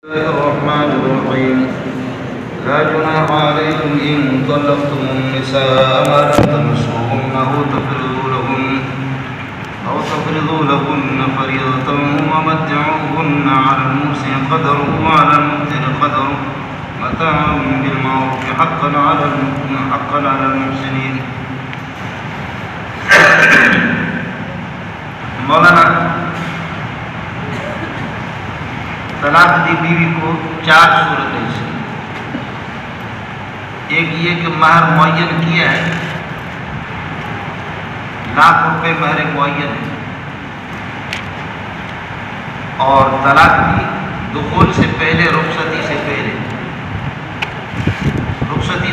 الله الرحمن الرحيم لا جناح عليكم إن طلقتم النساء ما لم تمسوهن أو تفرضوا لهن فريضة ومتعوهن على الموسع قدره وعلى المقتر قدره متاعا بالمعروف حقا على المحسنين. مولانا طلاق دی بیوی کو 4 صورتیں سے، ایک یہ کہ مہر معین کیا ہے، ₹1,00,000 مہر معین ہے، اور طلاق بھی دخول سے پہلے، رخصتی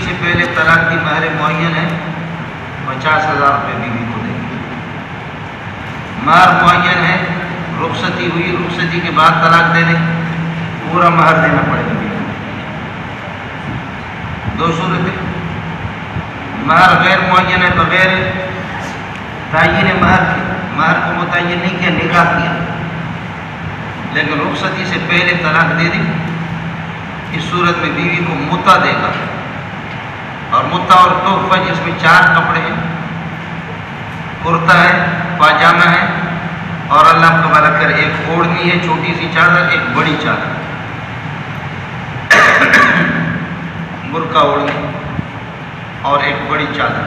سے پہلے طلاق کی مہر معین ہے، ₹50,000 بیوی کو دیں گے. مہر معین ہے، رخصتی ہوئی، رخصتی کے بعد طلاق دے دیں، پورا مہر دینا پڑے گا. 2 صورتیں. مہر غیر معین ہے، بغیر تعین مہر کے، مہر کو متعین نہیں کیا، نکاح کیا، لیکن رخصتی سے پہلے طلاق دے دی. اس صورت میں بیوی کو متع دے گا، اور متع اور تحفہ جس میں 4 کپڑے ہیں، کرتا ہے، پاجامہ ہے، اور اللہ کا والا کر ایک اوڑھنی ہے، چھوٹی سی چادر، ایک بڑی چادر، برقع اوڑھنی اور ایک بڑی چادر.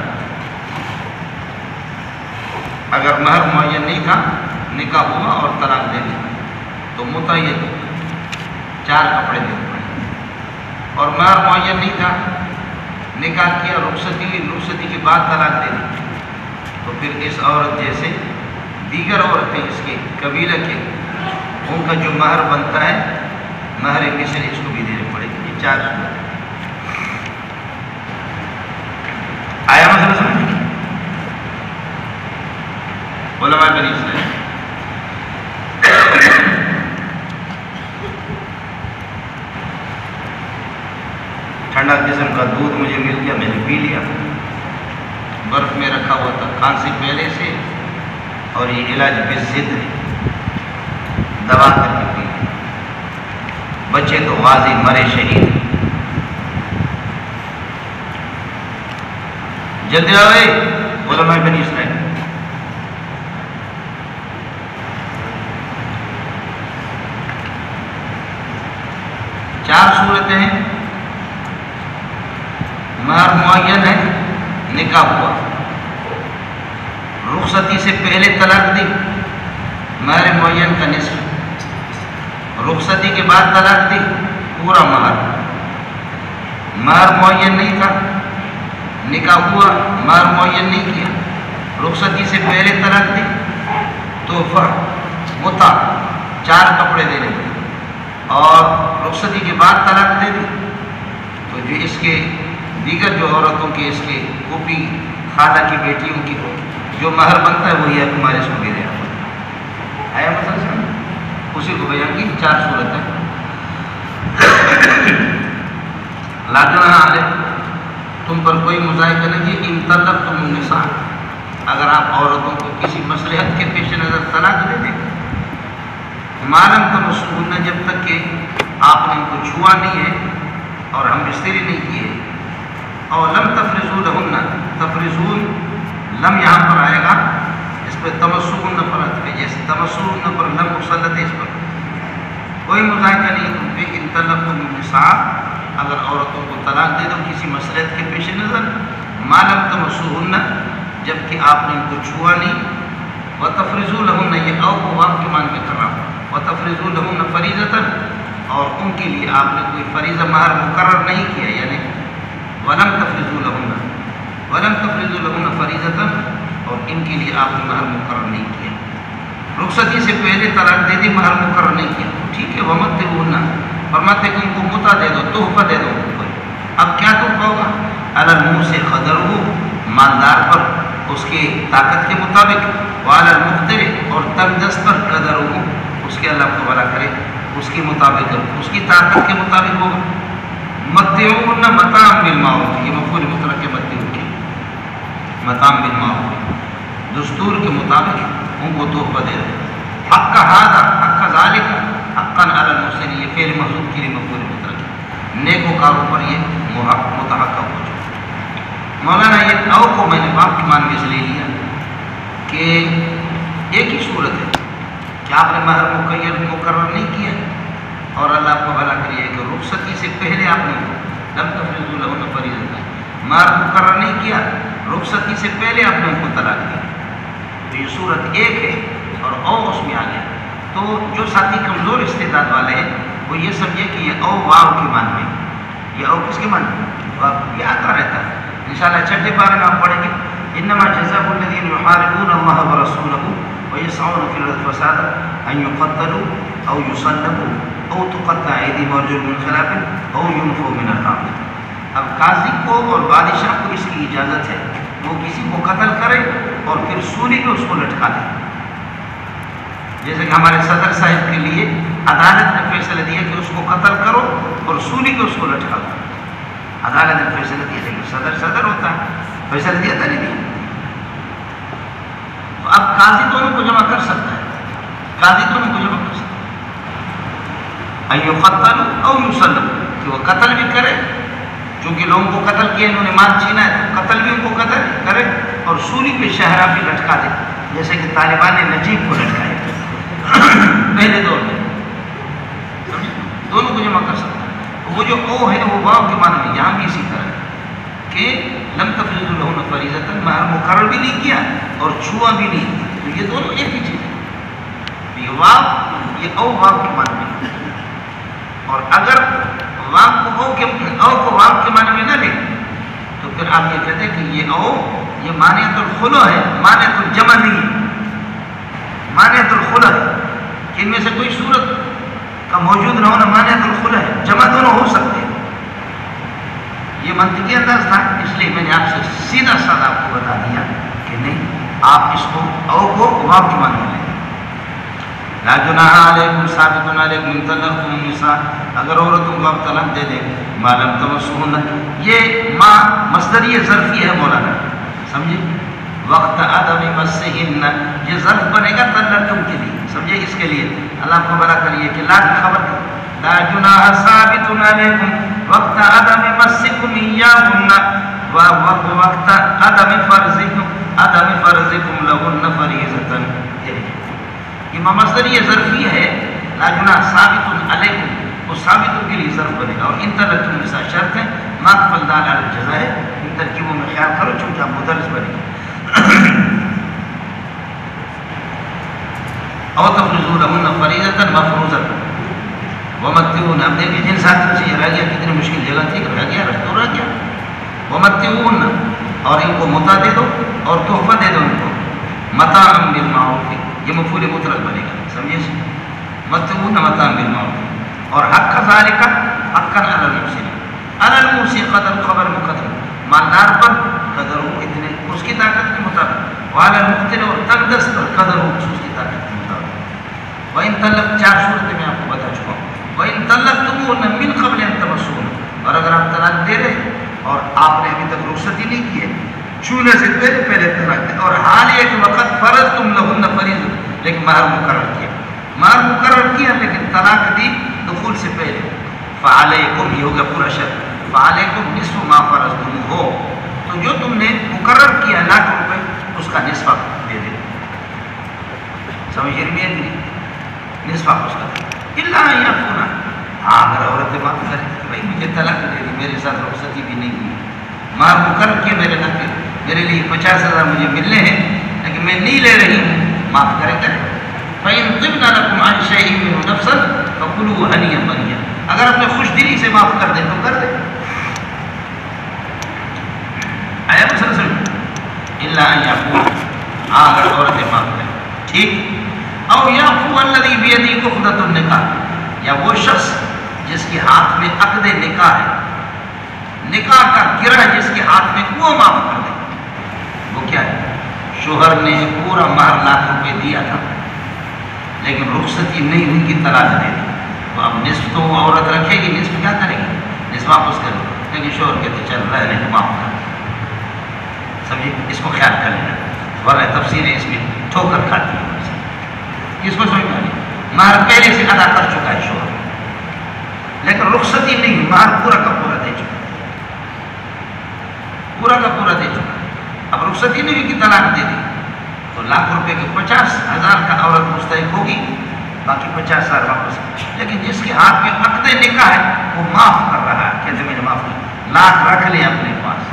اگر مہر معین نہیں تھا، نکاح ہوا اور طلاق دے دی تو متع یہ 4 کپڑے دینے پڑے. اور مہر معین نہیں تھا، نکاح کیا، رخصتی کے بعد طلاق دے دی تو پھر اس عورت جیسے دیگر عورتیں اس کے قبیلہ کے، ان کا جو مہر بنتا ہے، مہر مثل، اس کو بھی دینے پڑے گی. یہ 4 صورت آیا مسئلہ سمجھ. علماء بنی اسرائیل ٹھنڈا قسم کا دودھ مجھے مل گیا، میں نے پی لیا، برف میں رکھا ہوا تھا، کھانسی پہلے سے، اور یہ علاج بضد ہے، دوا کر کے پی. بچے تو غازی، مرے شہید. جلدی آئے علماء بنی اسرائیل. چار صورتیں ہیں. مہر معین ہے، نکاح ہوا، رخصتی سے پہلے طلاق دی، مہر معین کا نصف. رخصتی کے بعد طلاق دی، پورا مہر. مہر معین نہیں تھا، نکاح ہوا، مہر معین نہیں کیا، رخصتی سے پہلے طلاق دی، تحفہ، متع، 4 کپڑے دینے پڑے، اور رخصتی کے بعد طلاق دے دی تو جو اس کے دیگر جو عورتوں کے، اس کے پھوپھی، خالہ کی بیٹیوں کی جو مہر بنتا ہے وہی ہمارے اس کو بھی دینا پڑتا ہے. آیا مسئلہ سمجھ؟ اسی کو بیان کی 4 صورتیں. لا جناح علیکم، تم پر کوئی مذائقہ نہیں، ان طلقتم النساء، اگر آپ عورتوں کو کسی مصلحت کے پیش نظر طلاق دے دیں، ما لم تمسوهن، جب تک کہ آپ نے ان کو چھوا نہیں ہے اور ہم بستری نہیں کیے، اور لم تفرضوا لهن، تفرضون لم یہاں پر آئے گا، اس پہ تمسوهن پر ہے، جیسے تمسوهن پر لم مسلط ہے، اس پر کوئی مذائقہ نہیں تم پہ. ان طلقتم النساء، اگر عورتوں کو طلاق دے دو کسی مصلحت کے پیش نظر، ما لم تمسوهن، جب کہ آپ نے ان کو چھوا نہیں، وتفرضوا لهن، یہ او کو واو کے معنی میں کر رہا ہوں، وتفرضوا لهن فریضۃ، اور ان کے لیے آپ نے کوئی فریضہ مہر مقرر نہیں کیا، یعنی ولم تفرضوا لهن فریضۃ، اور ان کے لیے آپ نے مہر مقرر نہیں کیا. رخصتی سے پہلے طلاق دے دی، مہر مقرر نہیں کیا، ٹھیک ہے. ومتعوهن، فرماتے کہ ان کو متع دے دو، تحفہ دے دو. اب کیا تحفہ ہوگا؟ علی الموسع قدرہ، مالدار پر اس کی طاقت کے مطابق، وعلی المقتر، اور تنگ دست پر قدرہ، اس کے اللہ کو بھلا کرے اس کی مطابق، اس کی طاقت کے مطابق ہوگا. متعوهن متاعا بالمعروف، یہ مفعول مطلق کے متعو کے، متاعا بالمعروف، دستور کے مطابق ان کو تحفہ دے دو. حق کا ہادہ، حق کا ذالک، حقاً علی المحسنین، یہ فعل محذوف کے لیے مفعول مطلق ہے، نیکوکاروں پر یہ متحقق ہو چکا۔ مولانا یہ او کو میں نے باپ کی مان میں اس لیے لیا کہ ایک ہی صورت ہے کہ آپ نے مہر مقرر نہیں کیا اور اللہ کو بھلا کریے کہ رخصتی سے پہلے آپ نے لم تفرضوا لهن فریضۃ، مہر مقرر نہیں کیا، رخصتی سے پہلے آپ نے ان کو طلاق دی، تو یہ صورت ایک ہے اور او اس میں آ گیا۔ تو جو ساتھی کمزور استعداد والے ہیں وہ یہ سمجھے کہ یہ او واو کے معنی میں، یہ او کس کے معنی میں؟ یہ آتا رہتا ہے، انشاءاللہ چھٹے پارے میں آپ پڑھیں گے انما جزاء الذین یحاربون اللہ ورسولہ ویسعون فی الارض فسادا ان یقتلوا او یصلبوا او تقطع ایدیہم وارجلہم من خلاف او ینفوا من الارض۔ اب قاضی کو اور بادشاہ کو اس کی اجازت ہے وہ کسی کو قتل کرے اور پھر سولی پہ اس کو لٹکا دے، جیسے کہ ہمارے صدر صاحب کے لیے عدالت نے فیصلہ دیا کہ اس کو قتل کرو اور سولی پہ اس کو لٹکا دو، عدالت نے فیصلہ دیا، لیکن صدر ہوتا ہے، فیصلہ دیا تھا نہیں دیا۔ تو اب قاضی دونوں کو جمع کر سکتا ہے، قاضی دونوں کو جمع کر سکتا ہے، ان یقتلوا او یصلبوا، کہ وہ قتل بھی کرے، چونکہ لوگوں کو قتل کیا انہوں نے مال چھینا ہے تو قتل بھی ان کو قتل کرے اور سولی پہ شہرہ بھی لٹکا دے، جیسے کہ طالبان نے نجیب کو لٹکایا پہلے دور میں، دونوں کو جمع کر سکتا ہے۔ وہ جو او ہے وہ واو کے معنی میں، یہاں بھی اسی طرح کہ لم تفرضوا لهن فریضۃ، مہر مقرر بھی نہیں کیا اور چھوا بھی نہیں، تو یہ دونوں ایک ہی چیز ہے، یہ واو یہ او واو کے معنی میں، اور اگر واو کو او کو واو کے معنی میں نہ لیں تو پھر آپ یہ کہتے ہیں کہ یہ او یہ مانعۃ الخلع ہے، مانعۃ الجمع نہیں ہے، مانعۃ الخلع ہے کہ ان میں سے کوئی صورت کا موجود نہ ہونا مانعۃ الخلع ہے، جمع دونوں ہو سکتے ہیں۔ یہ منطقی انداز تھا، اس لیے میں نے آپ سے سیدھا سادہ آپ کو بتا دیا کہ نہیں، آپ اس کو او کو واو کے معنی میں لیں۔ لا جناح علیکم ثابت علیکم ان طلقتم النساء، اگر عورتوں کو آپ طلاق دے دیں ما لم تمسوهن، یہ ما مصدری ظرفی ہے مولانا، سمجھے؟ وقت عدم مسہن، یہ ظرف بنے گا طلقتم کے لیے، سمجھے؟ اس کے لیے اللہ کو بڑا کریے کہ لا کی خبر دے، لا جناح ثابت علیکم وقت عدم مسکم ایاہن وقت عدم فرضکم لہن فریضۃ، یہ مصدری ظرفی ہے، لا جناح ثابت علیکم، وہ ثابت کے لیے ظرف بنے گا، اور ان طلقتم النساء شرط ہے، ما قبل دال علی الجزاء ہے، ان ترکیبوں میں خیال کرو چونکہ آپ مدرس بنے گا۔ او تفرضوا لهن فریضۃ مفروضۃ ومتعوهن، اب دیکھیں جن ساتھ سے یہ رہ گیا، کتنی مشکل جگہ تھی، رہ گیا ومتعوهن، اور ان کو متع دے دو اور تحفہ دے دو ان کو، متاعا بالمعروف، یہ مفعول مطلق بنے گا، سمجھے؟ متعوهن متاعا بالمعروف، اور حق ذالک حقا علی المحسن، علی المحسن قدر خبر مقدم، مالدار پر قدر ہو اتنے اس کی طاقت کے مطابق، وعلی المقتر، اور تنگ دست پر قدر ہو اس کی طاقت کے مطابق۔ وَإِن طلق، چار صورتیں میں آپ کو بتا چکا ہوں، وَإِن طلقتموهن مِّن قبل أَن تَمَسُّوهُنَّ، اور اگر آپ طلاق دے رہے اور آپ نے ابھی تک رخصتی نہیں کی ہے، چھونے سے پہلے طلاق دے، اور حال یہ کہ وقت فرضتم لهن فریضۃ، لیکن مہر مقرر کیا، مہر مقرر کیا لیکن طلاق دی دخول سے پہلے، فعلیکم، یہ ہوگا پورا شرط، فعلیکم نصف ما فرضتم ہو، تو جو تم نے مقرر کیا لاکھ روپے اس کا نصف دے دے، سمجھ رہی ہے؟ نصف اس کا الا ان یکون، ہاں اگر عورت معاف کرے کہ بھائی مجھے طلاق دے دی، میرے ساتھ رخصتی بھی نہیں ہوئی، مہر مقرر کیا میرے نہ کہ میرے لیے 50,000 مجھے ملنے ہیں لیکن میں نہیں لے رہی ہوں، معاف کرے کرے۔ فَإِن طِبْنَ لَكُمْ عَنْ شَيْءٍ مِّنْهُ نَفْسًا فَكُلُوهُ هَنِيًّا مَرِيًّا، اگر اپنے خوش دلی سے معاف کر دیں تو کر دیں، آیا مسلسل الا ان یعفو، ہاں اگر عورتیں معاف کریں، ٹھیک، او یعفو الذی بیدہ عقدۃ النکاح، یا وہ شخص جس کے ہاتھ میں عقد نکاح ہے، نکاح کا گرہ جس کے ہاتھ میں، وہ معاف کر دے۔ وہ کیا ہے؟ شوہر نے پورا مہر لاکھ روپے دیا تھا لیکن رخصتی نہیں ہوئی کی طلاق دے دی، تو اب نصف تو وہ عورت رکھے گی، نصف کیا کرے گی؟ نصف واپس کرے گی، لیکن شوہر کہتے چل رہنے کو معاف کر، سمجھے؟ اس کو خیال کر لینا، ورنہ تفسیریں اس میں ٹھوکر کھاتی ہیں، اس کو سمجھ میں آ رہی ہے؟ مہر پہلے سے ادا کر چکا ہے شوہر، لیکن رخصتی نہیں، مہر پورا کا پورا دے چکا، پورا کا پورا دے چکا. اب رخصتی نہیں ہوئی کہ طلاق دے دی تو ₹1,00,000 کے 50,000 کا عورت مستحق ہوگی، باقی 50,000 واپس. لیکن جس کے ہاتھ میں عقد نکاح ہے وہ معاف کر رہا ہے، کہتے میں نے معاف کر، لاکھ رکھ لیں اپنے پاس.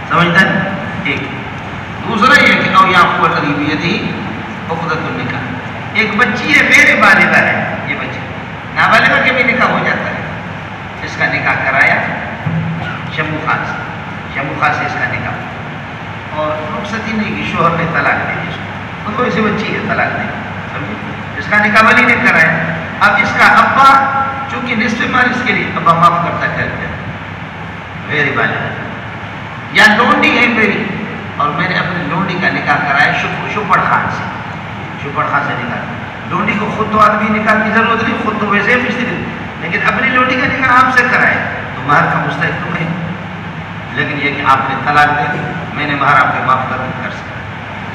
سمجھتا ہے؟ ایک دوسرا یہ کہ او یعفو الذی بیدہ عقدۃ النکاح. ایک بچی ہے غیر بالغہ ہے، یہ بچی نابالغہ کے بھی نکاح ہو جاتا ہے، اس کا نکاح کرایا شمو خان سے، شمو خان سے اس کا نکاح، اور رخصتی نہیں کی، شوہر نے طلاق دے دی اس کو، تو کوئی سی بچی ہے طلاق دے دی، سمجھے؟ اس کا نکاح ولی نے کرایا. اب اس کا ابا چونکہ نصف مال اس کے لیے ابا معاف کرتا ہے غیر بالغہ. یا لونڈی ہے میری اور میں نے اپنی لونڈی کا نکاح کرایا شپڑ خان سے، شپڑ خان سے نکاح. لونڈی کو خود تو آدمی نکاح کی ضرورت نہیں، خود تو ویسے مستری، لیکن اپنی لونڈی کا نکاح آپ سے کرائے تو مہر کا مستحق تو نہیں. لیکن یہ کہ آپ نے طلاق دے دی، میں نے مہر آپ کے معاف کر سکتا.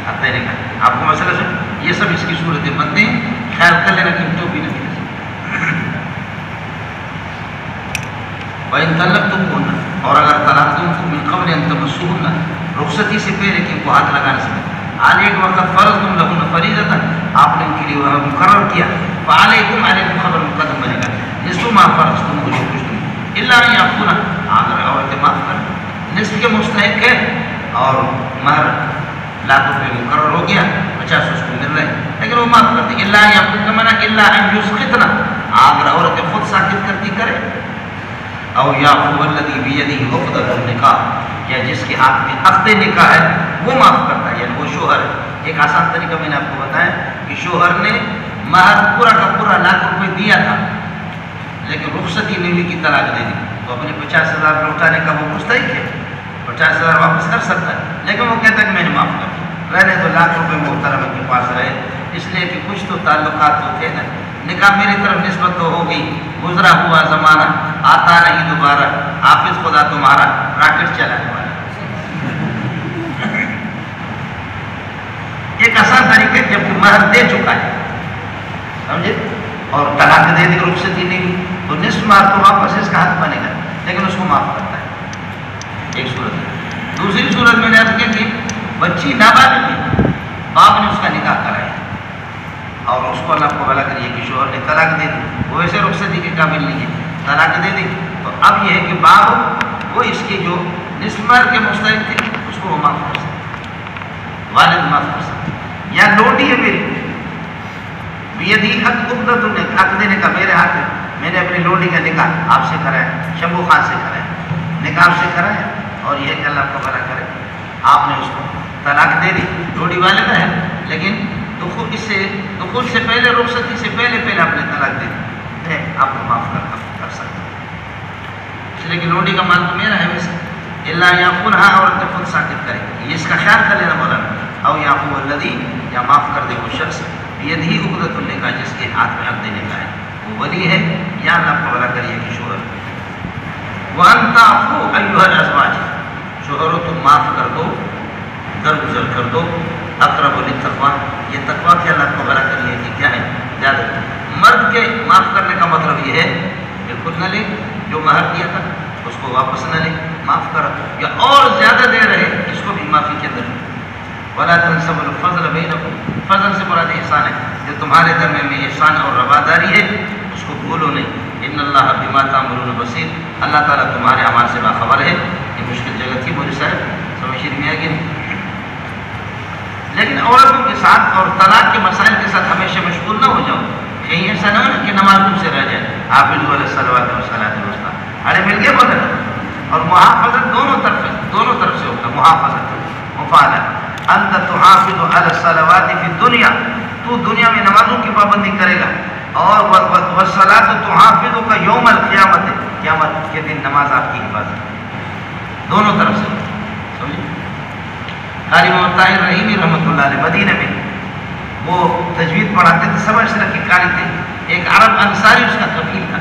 اب نہیں کہا آپ کو مسئلہ سن، یہ سب اس کی صورتیں بنتے ہیں، خیال کر لینا کہ جو بھی نہیں. وَإِن طَلَّقْتُمُوهُنَّ، اور اگر طلاق دوں تو من قبل ان تمسوهن، رخصتی سے پہلے کہ کو ہاتھ لگانے سے علیکم وقت فرضتم لهن فریضۃ، آپ نے ان کے لیے وہ مقرر کیا، فعلیکم علیکم خبر مقدم بنے گا نصف ما فرضتم مجھے کچھ نہیں الا ان یعفون، اگر عورتیں معاف کر نصف کے مستحق ہے اور مہر ₹1,00,000 مقرر ہو گیا، 50 اس کو مل رہے لیکن وہ معاف کرتے. الا ان یعفون کا معنی الا ان یسقطن، اگر عورتیں خود ساکت کرتی کرے، او یعفو الذی بیدہ عقدۃ النکاح، یا جس کے ہاتھ میں عقد نکاح ہے وہ معاف کرتا ہے، یعنی وہ شوہر ہے. ایک آسان طریقہ میں نے آپ کو بتایا کہ شوہر نے مہر پورا کا پورا ₹1,00,000 دیا تھا لیکن رخصتی نہیں ہوئی کی طلاق دے دی، تو اپنے 50,000 لوٹانے کا وہ مستحق ہے، 50,000 واپس کر سکتا ہے. لیکن وہ کہتا ہے کہ میں نے معاف کر دیا، رہنے تو ₹1,00,000 محترمہ کے پاس رہے، اس لیے کہ کچھ تو تعلقات ہوتے ہیں نا. نکاح میری طرف نسبت تو ہو گئی، گزرا ہوا زمانہ آتا نہیں دوبارہ، حافظ خدا تمہارا راکٹ چلانے والا. ایک آسان طریقہ جب مہر دے چکا ہے، سمجھے، اور طلاق دے دی، رخصتی نہیں ہوئی، تو نصف مہر تو واپس اس کا حق بنے گا لیکن اس کو معاف کرتا ہے. ایک صورت ہے. دوسری صورت میں نے عرض کی کہ بچی نابالغ ہے، باپ نے اس کا نکاح کرایا اور اس کو اللہ کو بھلا کریے کہ شوہر نے طلاق دے دی، وہ ویسے رخصتی کے قابل نہیں ہے، طلاق دے دی، تو اب یہ ہے کہ باپ وہ اس کی جو نصف مہر کے مستحق تھے اس کو وہ معاف کر سکتے، والد معاف کر سکتے. یا لونڈی ہے میری بیدہ عقدۃ النکاح، عقد نکاح میرے ہاتھ ہے، میں نے اپنی لونڈی کا نکاح آپ سے کرایا، شمو خان سے کرایا، نکاح آپ سے کرایا، اور یہ کہ اللہ کو بھلا کرے آپ نے اس کو طلاق دے دی، لونڈی والے کا ہے لیکن دخول سے پہلے، رخصتی سے پہلے آپ نے طلاق دے دی، آپ کو معاف کر سکتے، اس لیے کہ لونڈی کا مال تو میرا ہے ویسے. الا یعفونھا، عورت خود ساکت کرے، یہ اس کا خیال کر لینا مولانا. او یعفو الذی، یا معاف کر دے وہ شخص بیدہ عقدۃ النکاح جس کے ہاتھ میں عقد نکاح ہے، وہ ولی ہے یا اللہ کو بھلا کریے کہ شوہر. وان تعفو ایھا الازواج، شوہروں تم معاف کر دو، درگزر کر دو، اقرب للتقویٰ، یہ تقویٰ کے اللہ کو بھلا کریے کہ کیا ہے زیادہ. مرد کے معاف کرنے کا مطلب یہ ہے بالکل نہ لے، جو مہر دیا تھا اس کو واپس نہ لے، معاف کر، یا اور زیادہ دے رہے اس کو بھی معافی کے اندر. ولا تنسوا الفضل بینکم، فضل سے مراد احسان ہے، جو تمہارے درمیان میں احسان اور رواداری ہے اس کو بھولو نہیں. ان اللہ بما تعملون بصیر، اللہ تعالیٰ تمہارے اعمال سے باخبر ہے. یہ مشکل جگہ تھی مودی صاحب، سمجھ میں آ گئی. لیکن عورتوں کے ساتھ اور طلاق کے مسائل کے ساتھ ہمیشہ مشغول نہ ہو جاؤ، کہیں ایسا نہ ہو کہ نماز تم سے رہ جائے. حافظوا علی الصلوات والصلاۃ الوسطیٰ، ارے مل گئے بولے. اور محافظت دونوں طرف سے ہوتا ہے، محافظت مفعلہ. انت تحافظ علی الصلوات فی الدنیا، تو دنیا میں نمازوں کی پابندی کرے گا، اور والصلاۃ تحافظک یوم القیامت، قیامت کے دن نماز آپ کی حفاظت، دونوں طرف سے. سمجھے؟ قاری محمد طاہر رحیمی رحمۃ اللہ علیہ مدینہ میں وہ تجوید پڑھاتے تھے، سب اشرف کے قاری تھے. ایک عرب انصاری اس کا کفیل تھا.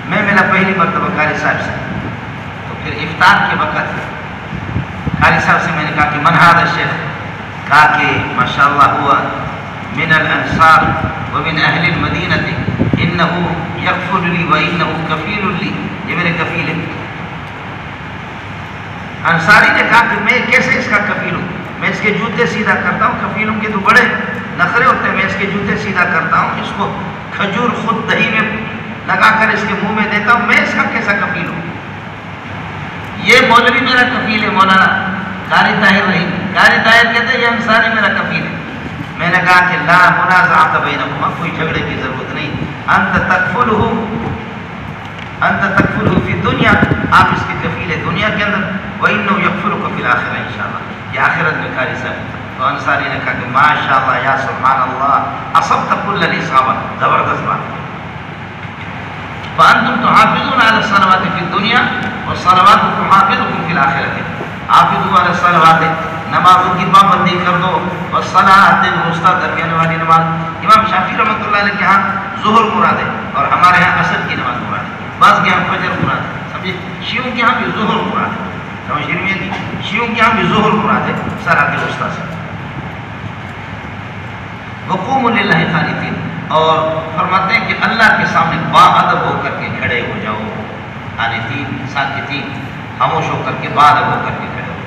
میں ملا پہلی مرتبہ قاری صاحب سے، تو پھر افطار کے وقت قاری صاحب سے میں نے کہا کہ من ھذا الشیخ، کہا کہ ماشاءاللہ ہوا من الانصار ومن اہل المدینہ انہو یکفل لی وانہو کفیل لی، یہ میرے کفیل ہے۔ انصاری نے کہا کہ میں کیسے اس کا کفیل ہوں، میں اس کے جوتے سیدھا کرتا ہوں، کفیلوں کے تو بڑے نخرے ہوتے ہیں، میں اس کے جوتے سیدھا کرتا ہوں، اس کو کھجور خود دہی میں لگا کر اس کے منہ میں دیتا ہوں، میں اس کا کیسا کفیل ہوں؟ یہ مولوی میرا کفیل ہے، مولانا قاری طاہر رحیم، قاری طاہر کہتے ہیں یہ انصاری میرا کفیل ہے۔ میں نے کہا کہ لا منازعۃ بینکما، کوئی جھگڑے کی ضرورت نہیں، انت تکفلہ فی دنیا، آپ اس کے کفیل ہے دنیا کے اندر، وانہ یکفلک فی الاخرہ انشاءاللہ، یہ آخرت میں قاری صاحب۔ تو انصاری نے کہا کہ ماشاءاللہ یا سبحان اللہ اصبت کل الاصابہ، زبردست بات۔ فانتم تحافظون علی الصلوات فی الدنیا والصلوات تحافظکم فی الاخرہ، حافظوا علی الصلوات، نمازوں کی پابندی کر دو، والصلاۃ الوسطی، درمیان والی نماز۔ امام شافعی رحمۃ اللہ علیہ کے ہاں ظہر مراد ہے اور ہمارے ہاں عصر کی نماز مراد ہے، بعض کے ہاں فجر مراد ہے، سمجھے؟ شیعوں کے ہاں بھی ظہر مراد ہے، شیعوں کے ہاں بھی ظہر مراد ہے صلاۃ الوسطی سے۔ وقوموا للہ قانتین، اور فرماتے ہیں کہ اللہ کے سامنے باادب ہو کر کے کھڑے ہو جاؤ، قانتین ساکتین، خاموش ہو کر کے باادب ہو کر کے کھڑے ہو۔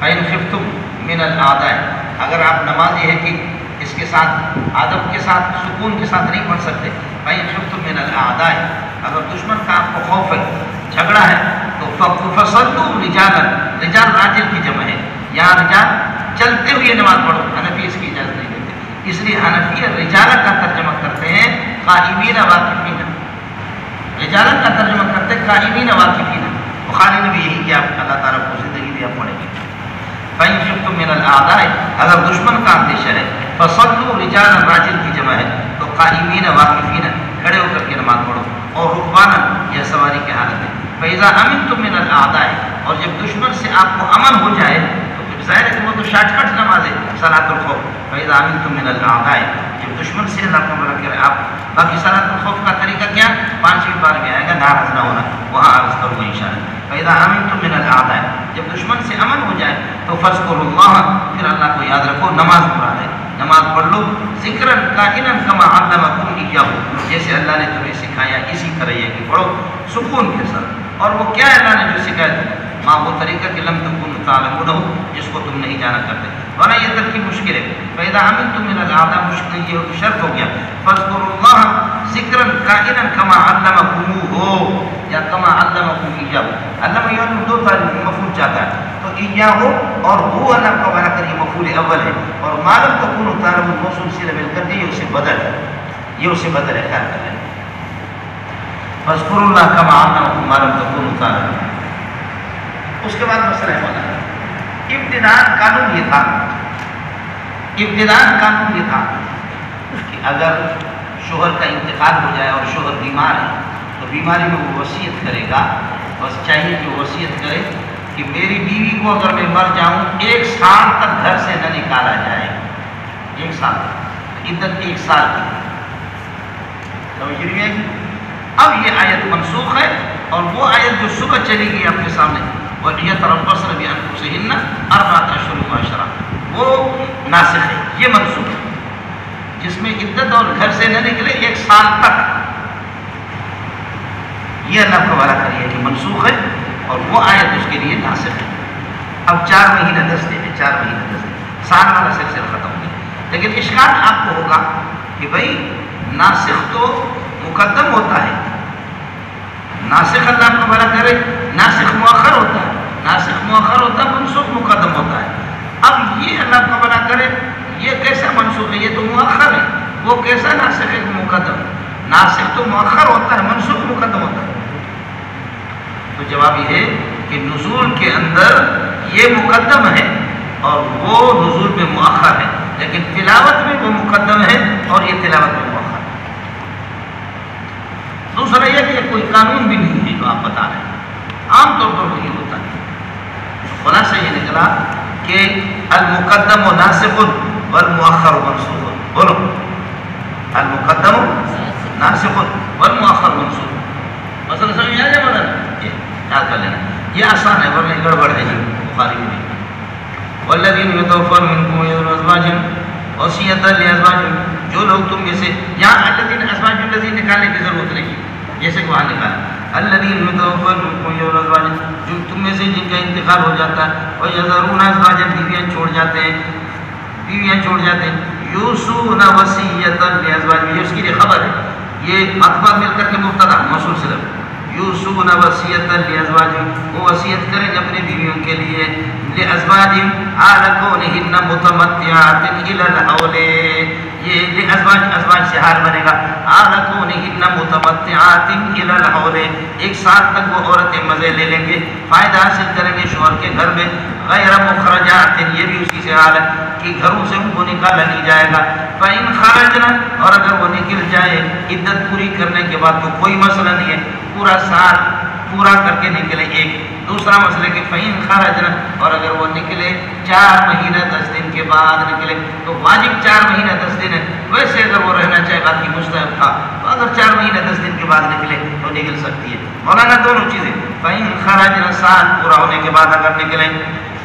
فإن خفتم من الأعداء، اگر آپ نمازی ہے کہ اس کے ساتھ ادب کے ساتھ سکون کے ساتھ نہیں پڑھ سکتے، فإن خفتم من الأعداء، اگر دشمن کا آپ کو خوف ہے، جھگڑا ہے، تو فصلوا رجالا، رجال راجل کی جمع ہے، یہاں رجال چلتے ہوئے نماز پڑھو، حنفی اس کی اجازت نہیں دیتے، اس لیے حنفی رجالہ کا ترجمہ کرتے ہیں قائمین واقفین، رجالہ کا ترجمہ کرتے ہیں قائمین واقفین۔ بخاری نے بھی یہی کیا، اللہ تعالیٰ کو زندگی دیا پڑھے گی۔ فإن خفتم من الأعداء، اگر دشمن کا اندیشہ ہے، فصلوا رجالا، راجل کی جمع ہے، تو قائمین واقفین، کھڑے ہو کر کے نماز پڑھو، اور رکبانا، یہ سواری کی حالت ہے۔ فإذا أمنتم من الأعداء، اور جب دشمن سے آپ کو امن ہو جائے، تو پھر ظاہر ہے کہ وہ تو شارٹ کٹ نماز ہے صلاۃ الخوف۔ فإذا أمنتم من الأعداء، جب دشمن سے اللہ کو مرا کرے آپ، باقی صلاۃ الخوف کا طریقہ کیا؟ 5ویں بار میں آئے گا، ناراض نہ ہونا، وہاں عرض کروں گا انشاءاللہ۔ فإذا أمنتم من الأعداء، جب دشمن سے امن ہو جائے تو فاذکروا اللہ، پھر اللہ کو یاد رکھو، نماز مراد ہے، نماز پڑھ لو، ذکرًا کائنا کما علمکم ایہ، جیسے اللہ نے تمہیں سکھایا اسی طرح یہ کہ پڑھو سکون کے ساتھ۔ اور وہ کیا ہے اللہ نے جو سکھایا تمہیں؟ ماں وہ طریقہ کہ لم تکونوا تعلمونہ، جس کو تم نہیں جانا کرتے، ورنہ یہ ترکیب مشکل ہے۔ فإذا أمنتم من الأعداء، مشکل یہ شرط ہو گیا، فاذکروا اللہ ذکرًا کائنا کما علمکموہ، یا کما علمکم ایہ، علم یعنی دو مفعول چاہتا ہے، تو ایہ اور وہ اللہ کا بنا کر یہ مفعول اول ہے، اور ما لم تکونوا تعلمون موصول صلہ مل کر یہ اسے بدل ہے، یہ اسے بدل ہے، خیال کر لیں۔ فاذکروا اللہ کما علمکم ما لم تکونوا تعلمون۔ اس کے بعد مسئلہ ہے مولانا، ابتداء قانون یہ تھا کہ اگر شوہر کا انتقال ہو جائے اور شوہر بیمار ہے تو بیماری میں وہ وصیت کرے گا، بس چاہیے کہ وصیت کرے کہ میری بیوی کو اگر میں مر جاؤں 1 سال تک گھر سے نہ نکالا جائے، 1 سال عدت 1 سال کی، سمجھ رہی ہیں؟ اب یہ آیت منسوخ ہے، اور وہ آیت جو صبح چلی گئی آپ کے سامنے، وَيَتَرَبَّصْنَ بِأَنفُسِهِنَّ 4 أَشْهُرٍ وَعَشْرًا، وہ ناسخ ہے، یہ منسوخ ہے، جس میں عدت اور گھر سے نہ نکلے 1 سال تک، یہ اللہ کو والا کریے کہ منسوخ ہے، اور وہ آیت اس کے لیے ناسخ ہے۔ اب 4 مہینہ 10 دن ہے، 4 مہینہ 10 دن، سال والا سلسلہ ختم ہو گیا۔ لیکن اشکال آپ کو ہوگا کہ بھائی ناسخ تو مقدم ہوتا ہے، ناسخ اللہ کو بھلا کرے، ناسخ مؤخر ہوتا ہے، ناسخ مؤخر ہوتا ہے، منسوخ مقدم ہوتا ہے۔ اب یہ اللہ کو بھلا کرے، یہ کیسا منسوخ ہے؟ یہ تو مؤخر ہے، وہ کیسا ناسخ ہے مقدم؟ ناسخ تو مؤخر ہوتا ہے، منسوخ مقدم ہوتا ہے۔ تو جواب یہ ہے کہ نزول کے اندر یہ مقدم ہے اور وہ نزول میں مؤخر ہے، لیکن تلاوت میں وہ مقدم ہے اور یہ تلاوت میں مؤخر ہے۔ دوسرا یہ کہ کوئی قانون بھی نہیں ہے جو آپ بتا رہے ہیں، عام طور پر وہی ہوتا ہے۔ خلاصہ یہ نکلا کہ المقدم ناسخ والمؤخر منسوخ، بولو المقدم ناسخ والمؤخر منسوخ، مثلا سمجھ آ جائے بدل، یاد کر لینا، یہ آسان ہے، ورنہ گڑبڑ ہے جی بخاری میں۔ والذین یتوفون منکم ویذرون ازواجا وصیۃ لازواجہم، جو لوگ تم میں سے، یہاں الذین ازواج الذین نکالنے کی ضرورت نہیں، جیسے کہ وہاں نکالا الذین یتوفون منکم ویذرون ازواجا، جو تم میں سے جن کا انتقال ہو جاتا ہے، ویذرون ازواجا، بیویاں چھوڑ جاتے ہیں، بیویاں چھوڑ جاتے ہیں، یوصون وصیۃ لازواجہم، یہ اس کی لیے خبر ہے، یہ اخبار مل کر کے مبتدا موصول صرف، یوصون وصیۃ لازواجہم، وہ وصیت کریں اپنے بیویوں کے لیے، لازواجہم حال کونہن متمتعات الی الحول، یہ لازواج، ازواج سے حال بنے گا، حال کونہن متمتعات الی الحول، ایک سال تک وہ عورتیں مزے لے لیں گے، فائدہ حاصل کریں گے شوہر کے گھر میں، غیر مخرجات، یہ بھی اسی سے حال ہے کہ گھروں سے ان کو نکالا نہیں جائے گا، فإن خرجنا، اور اگر وہ نکل جائے عدت پوری کرنے کے بعد تو کوئی مسئلہ نہیں ہے، پورا سال پورا کر کے نکلے ایک، دوسرا مسئلہ کہ فإن خرجنا، اور اگر وہ نکلے 4 مہینہ 10 دن کے بعد نکلے تو واجب 4 مہینہ 10 دن ہے، ویسے اگر وہ رہنا چاہے باقی مستحب تھا تو اگر 4 مہینہ 10 دن کے بعد نکلے تو نکل سکتی ہے، مولانا دونوں چیزیں، فإن خرجنا سال پورا ہونے کے بعد اگر نکلیں،